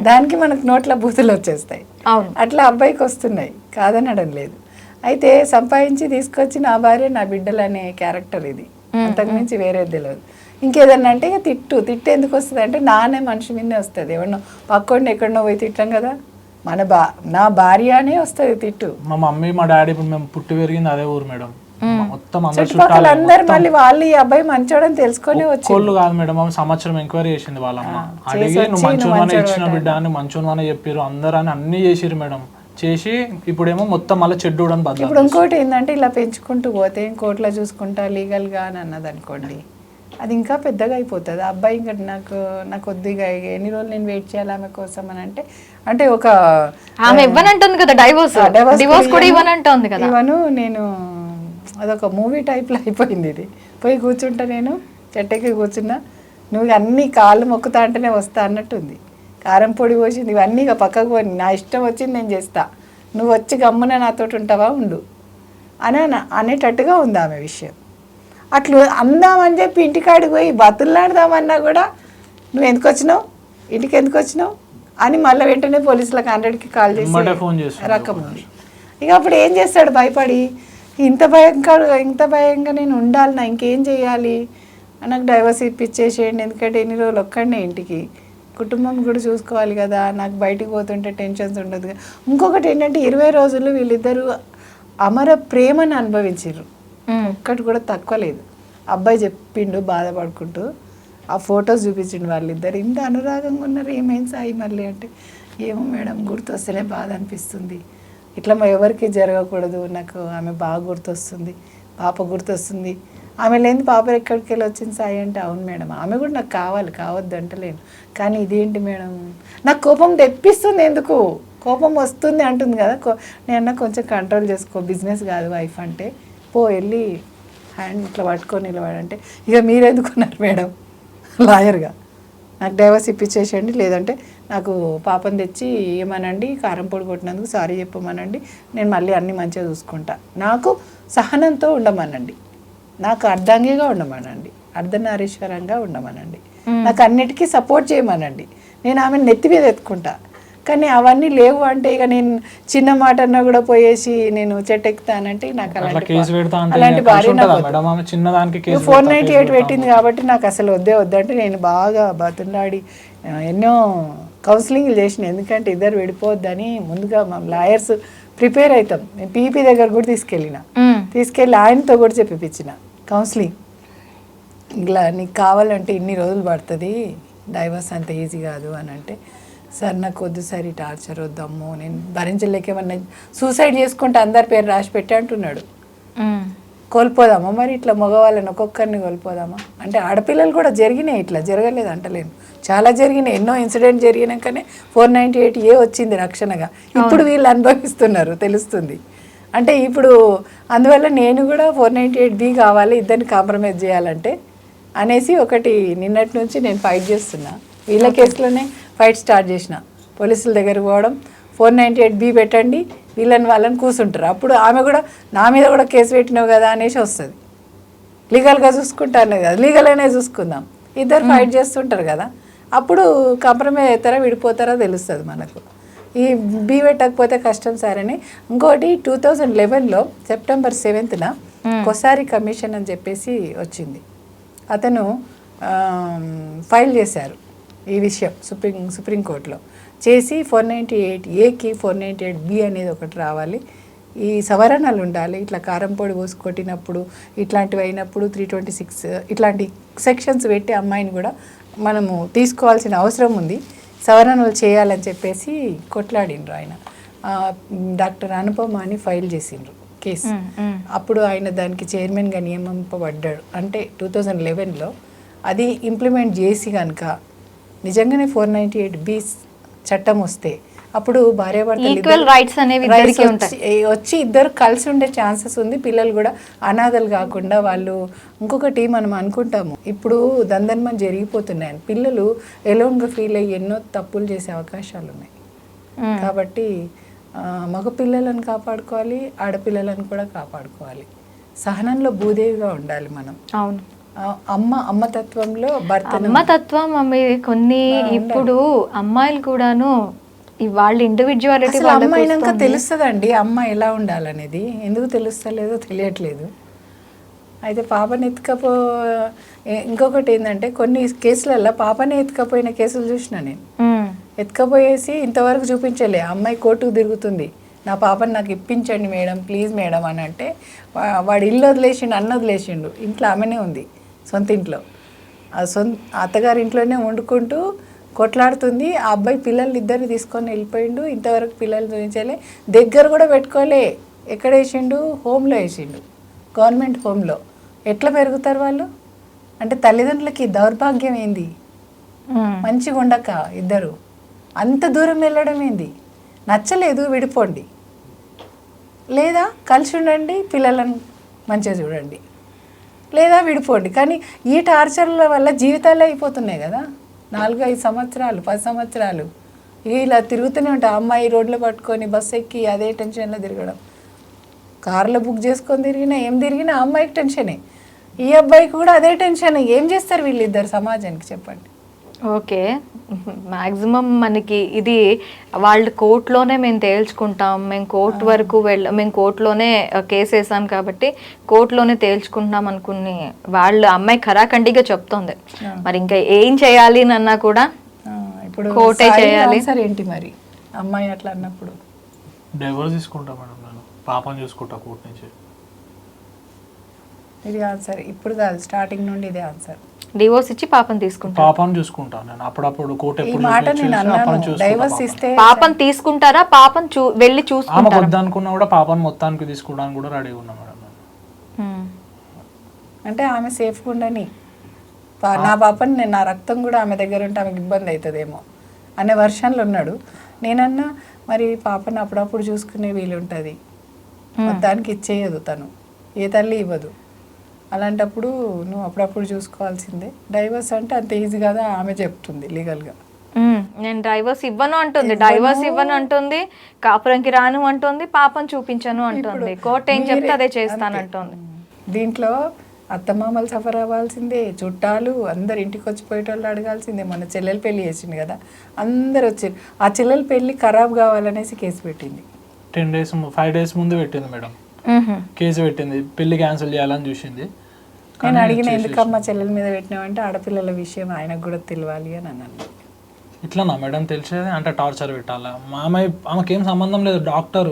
దానికి మనకు నోట్ల బూతులు వచ్చేస్తాయి. అవును, అట్లా అబ్బాయికి వస్తున్నాయి, కాదనడం లేదు. అయితే సంపాదించి తీసుకొచ్చి నా భార్య నా బిడ్డలు అనే క్యారెక్టర్ ఇది, అంతకుమించి వేరేది తెలియదు. ఇంకేదన్నా అంటే ఇక తిట్టు ఎందుకు వస్తుంది అంటే నానే మనిషి మీదే వస్తుంది. ఎవరినో పక్కోడిని ఎక్కడనో పోయి తిట్టాం కదా, నా భార్య అనే వస్తుంది తిట్టు. మా మమ్మీ మా డాడీ ఇప్పుడు మేము పుట్టి పెరిగింది అదే ఊరు మేడం. మొత్తం చుట్టుపక్కల అందరు మళ్ళీ వాళ్ళు ఈ అబ్బాయి మంచోడని తెలుసుకొని వచ్చి కోళ్ళు కాదు మేడం, ఆమె సంవత్సరం ఎంక్వైరీ చేసింది వాళ్ళమ్మ. అడిగి నువ్వు మంచోననే ఇచ్చిన బిడ్డ అని మంచోననే చెప్పారు అందరూ అని అన్ని చేసిరు మేడం. చేసి ఇప్పుడేమో మొత్తం మళ్ళీ చెడ్డు అని బదులు. ఇప్పుడు ఇంకోటి ఏంటంటే ఇలా పెంచుకుంటూ పోతే కోర్టులో చూసుకుంటా లీగల్గా అని అన్నది అనుకోండి, అది ఇంకా పెద్దగా అయిపోతుంది. ఆ అబ్బాయి ఇంకా నాకు కొద్దిగా ఎన్ని రోజులు నేను వెయిట్ చేయాలి ఆమె కోసం అని అంటే ఒక ఆమె ఇవ్వనంటుంది కదా డివోర్స్ కూడా ఇవ్వనంటుంది కదా. ఇవను నేను అదొక మూవీ టైప్లో అయిపోయింది. ఇది పోయి కూర్చుంటా, నేను చెట్టెక్కి కూర్చున్నా, నువ్వు అన్ని కాళ్ళు మొక్కుతా అంటేనే వస్తా అన్నట్టుంది. కారం పొడి పోసింది, ఇవన్నీ ఇక పక్కకు పోయి నా ఇష్టం వచ్చింది నేను చేస్తా, నువ్వు వచ్చి గమ్మున నాతో ఉంటావా ఉండు అనేటట్టుగా ఉంది ఆమె విషయం. అట్లా అందామని చెప్పి ఇంటికాడికి పోయి బతులాడదామన్నా కూడా నువ్వు ఎందుకు వచ్చినావు, ఇంటికి ఎందుకు వచ్చినావు అని మళ్ళీ వెంటనే పోలీసులకు 100కి కాల్ చేసి రకం ఉంది. ఇక అప్పుడు ఏం చేస్తాడు భయపడి, ఇంత భయంగా నేను ఉండాలి, నా ఇంకేం చేయాలి, నాకు డైవర్స్ ఇప్పించేసేయండి, ఎందుకంటే ఎన్ని రోజులు ఒక్కడనే ఇంటికి, కుటుంబం కూడా చూసుకోవాలి కదా, నాకు బయటికి పోతుంటే టెన్షన్స్ ఉండదు. ఇంకొకటి ఏంటంటే 20 రోజులు వీళ్ళిద్దరూ అమర ప్రేమను అనుభవించారు, ఒక్కటి కూడా తక్కువ లేదు. అబ్బాయి చెప్పిండు బాధపడుకుంటూ, ఆ ఫొటోస్ చూపించిండు, వాళ్ళిద్దరు ఇంత అనురాగంగా ఉన్నారు, ఏమైంది సాయి మళ్ళీ అంటే, ఏమో మేడం గుర్తొస్తేనే బాధ అనిపిస్తుంది, ఇట్లా ఎవరికి జరగకూడదు, నాకు ఆమె బాగా గుర్తొస్తుంది, పాప గుర్తొస్తుంది, ఆమె లేని పాప ఎక్కడికి వెళ్ళి వచ్చింది సాయి అంటే, అవును మేడం ఆమె కూడా నాకు కావద్దు అంటలేను, కానీ ఇదేంటి మేడం నాకు కోపం తెప్పిస్తుంది, ఎందుకు కోపం వస్తుంది అంటుంది కదా, నేను కొంచెం కంట్రోల్ చేసుకో, బిజినెస్ కాదు వైఫ్ అంటే, వెళ్ళి హ్యాండ్ ఇట్లా పట్టుకొని నిలబడంటే, ఇక మీరెందుకున్నారు మేడం లాయర్గా, నాకు డైవర్స్ ఇప్పించేసేయండి, లేదంటే నాకు పాపను తెచ్చి ఏమనండి, కారం పొడి కొట్టినందుకు సారీ చెప్పమనండి, నేను మళ్ళీ అన్నీ మంచిగా చూసుకుంటా, నాకు సహనంతో ఉండమనండి, నాకు అర్ధాంగిగా ఉండమనండి, అర్ధనారీశ్వరంగా ఉండమనండి, నాకు అన్నిటికీ సపోర్ట్ చేయమనండి, నేను ఆమెను నెత్తి మీద ఎత్తుకుంటా. కానీ అవన్నీ లేవు అంటే ఇక నేను చిన్న మాట అన్నా కూడా పోయేసి నేను చెట్టెక్కుతానంటే నాకు అలాంటి భార్య 498 పెట్టింది కాబట్టి నాకు అసలు వద్దంటే నేను బాగా బతులాడి ఎన్నో కౌన్సిలింగ్లు చేసిన, ఎందుకంటే ఇద్దరు విడిపోవద్దని ముందుగా మా లాయర్స్ ప్రిపేర్ అవుతాం. నేను పీపీ దగ్గర కూడా తీసుకెళ్ళి ఆయనతో కూడా చెప్పిపించిన కౌన్సిలింగ్, ఇలా నీకు కావాలంటే ఇన్ని రోజులు పడుతుంది, డైవర్స్ అంత ఈజీ కాదు అని అంటే, సార్ నాకు వద్దు సార్ ఈ టార్చర్ వద్దమ్మో, నేను భరించలేక ఏమన్నా సూసైడ్ చేసుకుంటే అందరి పేరు రాసి పెట్టి అంటున్నాడు. కోల్పోదామా మరి ఇట్లా మగవాళ్ళని ఒక్కొక్కరిని కోల్పోదామా అంటే, ఆడపిల్లలు కూడా జరిగినాయి, ఇట్లా జరగలేదు అంటలేను, చాలా జరిగినాయి, ఎన్నో ఇన్సిడెంట్ జరిగినాకనే 498A వచ్చింది రక్షణగా, ఇప్పుడు వీళ్ళు అనుభవిస్తున్నారు తెలుస్తుంది. అంటే ఇప్పుడు అందువల్ల నేను కూడా 498B కావాలి, ఇద్దరిని కాంప్రమైజ్ చేయాలంటే అనేసి ఒకటి నిన్నటి నుంచి నేను ఫైట్ చేస్తున్నా. వీళ్ళ కేసులోనే ఫైట్ స్టార్ట్ చేసిన, పోలీసుల దగ్గర పోవడం, 498B పెట్టండి, వాళ్ళని కూర్చుంటారు. అప్పుడు ఆమె కూడా నా మీద కూడా కేసు పెట్టినావు కదా అనేసి వస్తుంది, లీగల్గా చూసుకుంటాను కదా, లీగల్ అనే చూసుకుందాం, ఇద్దరు ఫైట్ చేస్తుంటారు కదా, అప్పుడు కాంప్రమైజ్ అవుతారా విడిపోతారా తెలుస్తుంది మనకు. ఈ బీ పెట్టకపోతే కష్టం సార్ అని. ఇంకోటి 2011లో సెప్టెంబర్ 7న కొసారి కమిషన్ అని చెప్పేసి వచ్చింది, అతను ఫైల్ చేశారు ఈ విషయం సుప్రీంకోర్టులో చేసి 498Aకి 498B అనేది ఒకటి రావాలి, ఈ సవరణలు ఉండాలి, ఇట్లా కారం పొడి పోసి కొట్టినప్పుడు ఇట్లాంటివి అయినప్పుడు 326 ఇట్లాంటి సెక్షన్స్ పెట్టి అమ్మాయిని కూడా మనము తీసుకోవాల్సిన అవసరం ఉంది, సవరణలు చేయాలని చెప్పేసి కొట్లాడిండ్రు ఆయన. డాక్టర్ అనుపమ అని ఫైల్ చేసిండ్రు కేసు, అప్పుడు ఆయన దానికి చైర్మన్గా నియమింపబడ్డాడు. అంటే 2011లో అది ఇంప్లిమెంట్ చేసి కనుక నిజంగానే 498B చట్టం వస్తే అప్పుడు భార్యాభర్తలు ఈక్వల్ రైట్స్ అనేవి ఇద్దరికీ ఉంటాయి. వచ్చి ఇద్దరు కలిసి ఉండే ఛాన్సెస్ ఉంది. పిల్లలు కూడా అనాథలు కాకుండా వాళ్ళు. ఇంకొకటి మనం అనుకుంటాము ఇప్పుడు దందన్మని జరిగిపోతున్నాయని, పిల్లలు ఎలోన్గా ఫీల్ అయ్యి ఎన్నో తప్పులు చేసే అవకాశాలు ఉన్నాయి. కాబట్టి మగ పిల్లలను కాపాడుకోవాలి, ఆడపిల్లలను కూడా కాపాడుకోవాలి. సహనంలో భూదేవిగా ఉండాలి మనం. అవును, అమ్మతత్వంలో భర్త అమ్మతత్వం కొన్ని ఇప్పుడు అమ్మాయిలు కూడాను వాళ్ళ ఇండివిజువాలిటీ అమ్మాయినాక తెలుస్తుందండి అమ్మ ఎలా ఉండాలనేది. ఎందుకు తెలుస్తలేదో తెలియట్లేదు. అయితే పాపని ఇంకొకటి ఏంటంటే కొన్ని కేసులలో పాపని ఎత్తుకపోయిన కేసులు చూసిన నేను. ఎత్తుకపోయేసి ఇంతవరకు చూపించలే, అమ్మాయి కోర్టుకు తిరుగుతుంది, నా పాపని నాకు ఇప్పించండి మేడం, ప్లీజ్ మేడం అని అంటే వాడు ఇల్లు వదిలేసిండు, అన్న వదిలేసిండు, ఇంట్లో ఆమెనే ఉంది సొంత ఇంట్లో. అత్తగారి ఇంట్లోనే వండుకుంటూ కొట్లాడుతుంది. ఆ అబ్బాయి పిల్లలు ఇద్దరిని తీసుకొని వెళ్ళిపోయిండు, ఇంతవరకు పిల్లలు చూపించలే, దగ్గర కూడా పెట్టుకోలే. ఎక్కడ వేసిండు? హోమ్లో వేసిండు, గవర్నమెంట్ హోమ్లో. ఎట్లా పెరుగుతారు వాళ్ళు? అంటే తల్లిదండ్రులకి దౌర్భాగ్యం ఏంది? మంచిగా ఉండక ఇద్దరు అంత దూరం వెళ్ళడం ఏంది? నచ్చలేదు విడిపోండి, లేదా కలిసి ఉండండి, పిల్లలను మంచిగా చూడండి, లేదా విడిపోండి. కానీ ఈ టార్చర్ల వల్ల జీవితాలే అయిపోతున్నాయి కదా. 4-5 సంవత్సరాలు 10 సంవత్సరాలు ఇలా తిరుగుతూనే ఉంటాయి. అమ్మాయి రోడ్లో పట్టుకొని బస్సు ఎక్కి అదే టెన్షన్లో తిరగడం, కార్లో బుక్ చేసుకొని తిరిగినా ఏం తిరిగినా అమ్మాయికి టెన్షనే, ఈ అబ్బాయికి కూడా అదే టెన్షన్. ఏం చేస్తారు వీళ్ళిద్దరు సమాజానికి చెప్పండి? ఓకే, మ్యాక్సిమం మనకి ఇది వాళ్ళు కోర్టులోనే మేము తేల్చుకుంటాం, మేము కోర్టు వరకు మేము కోర్టులోనే కేసు వేసాం కాబట్టి కోర్టులోనే తేల్చుకుంటాం అనుకుని వాళ్ళు అమ్మాయి ఖరాఖండిగా చెప్తోంది. మరి ఇంకా ఏం చేయాలి అన్నా కూడా ఇప్పుడు కోర్టే చేయాలి. సరే ఏంటి మరి అమ్మాయి అట్లా అన్నప్పుడు? డైవర్స్ తీసుకుంటా మేడం, నేను పాపని చూసుకుంటా కోర్టు నుంచి. ఇది ఆన్సర్ ఇప్పుడు కాదు, స్టార్టింగ్ నుండి ఇదే ఆన్సర్. డివోర్స్ ఇచ్చి పాపని తీసుకుంటా, పాపని చూసుకుంటాను నేను. అప్పుడప్పుడు కోర్టు ఈ మాట నేను అన్నాను, డైవర్స్ ఇస్తే పాపని తీసుకుంటారా? పాపని వెళ్ళి చూసుకుంటారా? వద్దనుకున్నా కూడా పాపని మొత్తానికి తీసుకోవడానికి కూడా రెడీ ఉన్నా మేడం. అంటే ఆమె సేఫ్గా ఉండని, నా పాపని నేను, నా రక్తం కూడా ఆమె దగ్గర ఉంటే ఆమెకి ఇబ్బంది అవుతుందేమో అనే వర్షన్లో ఉన్నాడు. నేనన్నా మరి పాపని అప్పుడప్పుడు చూసుకునే వీలు ఉంటుంది, మొత్తానికి ఇచ్చేయదు తను, ఏ తల్లి ఇవ్వదు. అలాంటప్పుడు నువ్వు అప్పుడప్పుడు చూసుకోవాల్సిందే. డైవర్స్ అంటే అంత ఈజీ కదా, ఆమె చెప్తుంది లీగల్గా. నేను డైవర్స్ ఇవ్వను అంటుంది, డైవర్స్ ఇవ్వను అంటుంది, కాపురంకి రాను అంటుంది, పాపం చూపించను అంటుంది, కోర్టు ఏం చెప్తే అదే చేస్తానంటుంది. దీంట్లో అత్తమామలు సఫర్ అవ్వాల్సిందే, చుట్టాలు అందరు ఇంటికి వచ్చి పోయేటోళ్ళు అడగాల్సిందే. మన చెల్లెలు పెళ్లి చేసింది కదా, అందరు వచ్చారు. ఆ చెల్లెల పెళ్లి ఖరాబ్ కావాలనేసి కేసు పెట్టింది. 5 డేస్ ముందు పెట్టింది మేడం, కేసు పెట్టింది, పెళ్లి క్యాన్సిల్ చేయాలని చూసింది. నేను అడిగిన ఎందుకమ్మా చెల్లెల మీద పెట్టినావంటే ఆడపిల్లల విషయం ఆయనకు కూడా తెలియాలి అని అన్నాను. ఇట్లానా మేడం తెలిసేది? అంటే టార్చర్ పెట్టాలా? ఆమెకేం సంబంధం లేదు, డాక్టర్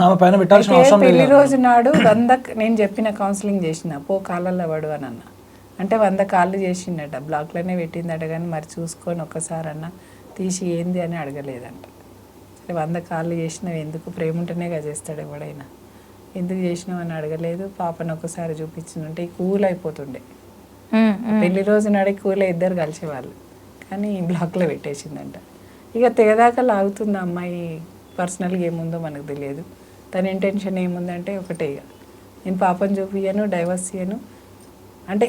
ఆమె పైన పెట్టాల్సిన అవసరం లేదు. పెళ్లి రోజు నాడు 100 నేను చెప్పిన కౌన్సిలింగ్ చేసిన, పో కాళ్ళల్లో పడు అని అన్న. అంటే 100 కాళ్ళు చేసిండట, బ్లాక్లోనే పెట్టిందట, కానీ మరి చూసుకొని ఒక్కసారి అన్న తీసి ఏంది అని అడగలేదంట. సరే 100 కాళ్ళు చేసినావు ఎందుకు, ప్రేమ ఉంటేనే కదా చేస్తాడు ఎవడైనా, ఎందుకు చేసినావు అని అడగలేదు. పాపను ఒకసారి చూపించిందంటే కూల్ అయిపోతుండే. పెళ్లి రోజు నాడే కూల్ ఇద్దరు కలిసేవాళ్ళు, కానీ బ్లాక్లో పెట్టేసిందంట. ఇక తెగదాకా లాగుతుంది అమ్మాయి. పర్సనల్గా ఏముందో మనకు తెలియదు, తన ఇంటెన్షన్ ఏముందంటే ఒకటే, ఇక నేను పాపను చూపియను, డైవర్స్ చేయను అంటే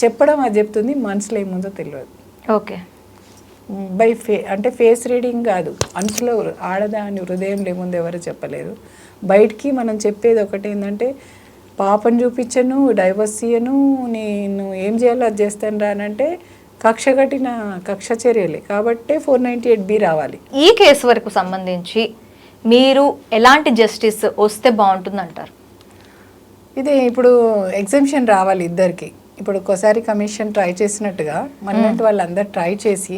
చెప్పడం అది చెప్తుంది, మనసులో ఏముందో తెలియదు. ఓకే, అంటే ఫేస్ రీడింగ్ కాదు, మనసులో ఆడదాని హృదయంలో ఏముందో ఎవరు చెప్పలేరు. బయటికి మనం చెప్పేది ఒకటి ఏంటంటే పాపను చూపించను, డైవర్స్ చేయను, నేను ఏం చేయాలో అది చేస్తాను రానంటే కక్ష చర్యలే. కాబట్టి 498B రావాలి. ఈ కేసు వరకు సంబంధించి మీరు ఎలాంటి జస్టిస్ వస్తే బాగుంటుంది అంటారు? ఇది ఇప్పుడు ఎగ్జామ్షన్ రావాలి ఇద్దరికి. ఇప్పుడు ఒక్కోసారి కమిషన్ ట్రై చేసినట్టుగా మనలాంటి వాళ్ళందరూ ట్రై చేసి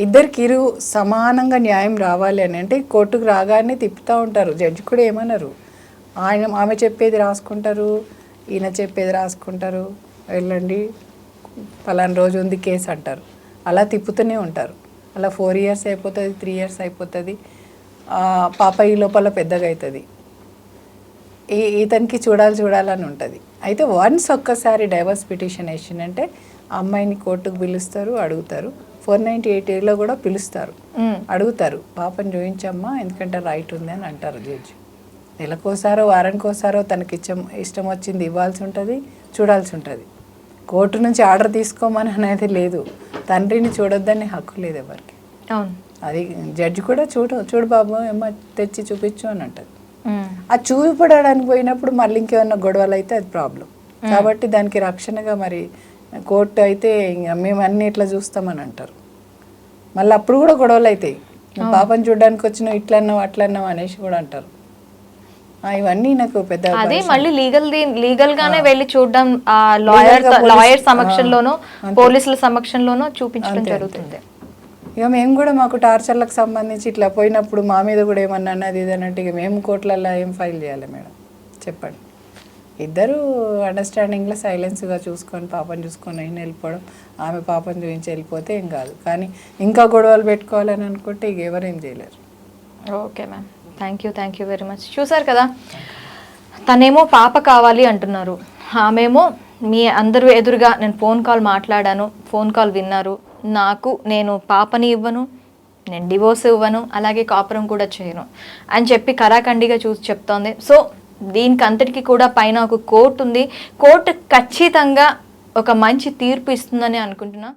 ఇద్దరికి సమానంగా న్యాయం రావాలి అని అంటే కోర్టుకు రాగానే తిప్పుతూ ఉంటారు. జడ్జి కూడా ఏమన్నారు, ఆమె చెప్పేది రాసుకుంటారు, ఈయన చెప్పేది రాసుకుంటారు, వెళ్ళండి పలానా రోజు ఉంది కేసు అంటారు. అలా తిప్పుతూనే ఉంటారు. అలా 4 years అయిపోతుంది, 3 years అయిపోతుంది, పాప ఈ లోపల పెద్దగా అవుతుంది. ఇతనికి చూడాలని ఉంటుంది. అయితే వన్స్ ఒక్కసారి డైవర్స్ పిటిషన్ వేసిందంటే ఆ అమ్మాయిని కోర్టుకు పిలుస్తారు, అడుగుతారు. 498A కూడా పిలుస్తారు, అడుగుతారు, పాపను చూపించమ్మా ఎందుకంటే రైట్ ఉంది అని అంటారు జడ్జి. నెలకోసారో వారానికోసారో తనకి ఇష్టం వచ్చింది ఇవ్వాల్సి ఉంటుంది, చూడాల్సి ఉంటుంది. కోర్టు నుంచి ఆర్డర్ తీసుకోమని అనేది లేదు, తండ్రిని చూడొద్దని హక్కు లేదు ఎవరికి. అవును, అది జడ్జి కూడా చూడు బాబు ఏమో తెచ్చి చూపించు అని అంటది. అది చూపడానికి పోయినప్పుడు మళ్ళీ ఇంకేమన్నా గొడవలు అయితే అది ప్రాబ్లం. కాబట్టి దానికి రక్షణగా మరి కోర్టు అయితే ఇంకా మేము అన్ని ఇట్లా చూస్తామని అంటారు. మళ్ళీ అప్పుడు కూడా గొడవలు అవుతాయి, పాపను చూడడానికి వచ్చినావు ఇట్లన్నావు అట్లన్నావు అనేసి కూడా అంటారు. ఇవన్నీ నాకు పెద్ద అదే మళ్ళీ లీగల్ గానే వెళ్ళి చూడడం, లాయర్ సమక్షంలోనో పోలీసుల సమక్షంలోనో చూపించడం జరుగుతుంది. ఇక మేము కూడా మాకు టార్చర్లకు సంబంధించి ఇట్లా పోయినప్పుడు మా మీద కూడా ఏమన్నా అన్నది ఇది అన్నట్టు ఇక మేము కోర్టులలో ఏం ఫైల్ చేయాలి మేడం చెప్పండి. ఇద్దరు అండర్స్టాండింగ్లో సైలెన్స్గా చూసుకొని పాపను చూసుకొని అయినా వెళ్ళిపోవడం, ఆమె పాపను చూపించి వెళ్ళిపోతే ఏం కాదు. కానీ ఇంకా గొడవలు పెట్టుకోవాలని అనుకుంటే ఇక ఎవరేం చేయలేరు. Okay ma'am, thank you very much. చూసారు కదా, తనేమో పాప కావాలి అంటున్నారు, ఆమెమో మీ అందరూ ఎదురుగా నేను ఫోన్ కాల్ మాట్లాడాను, ఫోన్ కాల్ విన్నారు, నేను పాపని ఇవ్వను, నేను డివోర్స్ ఇవ్వను, అలాగే కాపురం కూడా చేయను అని చెప్పి కరాఖండిగా చూసి చెప్తోంది. సో దీనికి అంతటికి కూడా పైన ఒక కోర్టు ఉంది, కోర్టు ఖచ్చితంగా ఒక మంచి తీర్పు ఇస్తుందని అనుకుంటున్నా.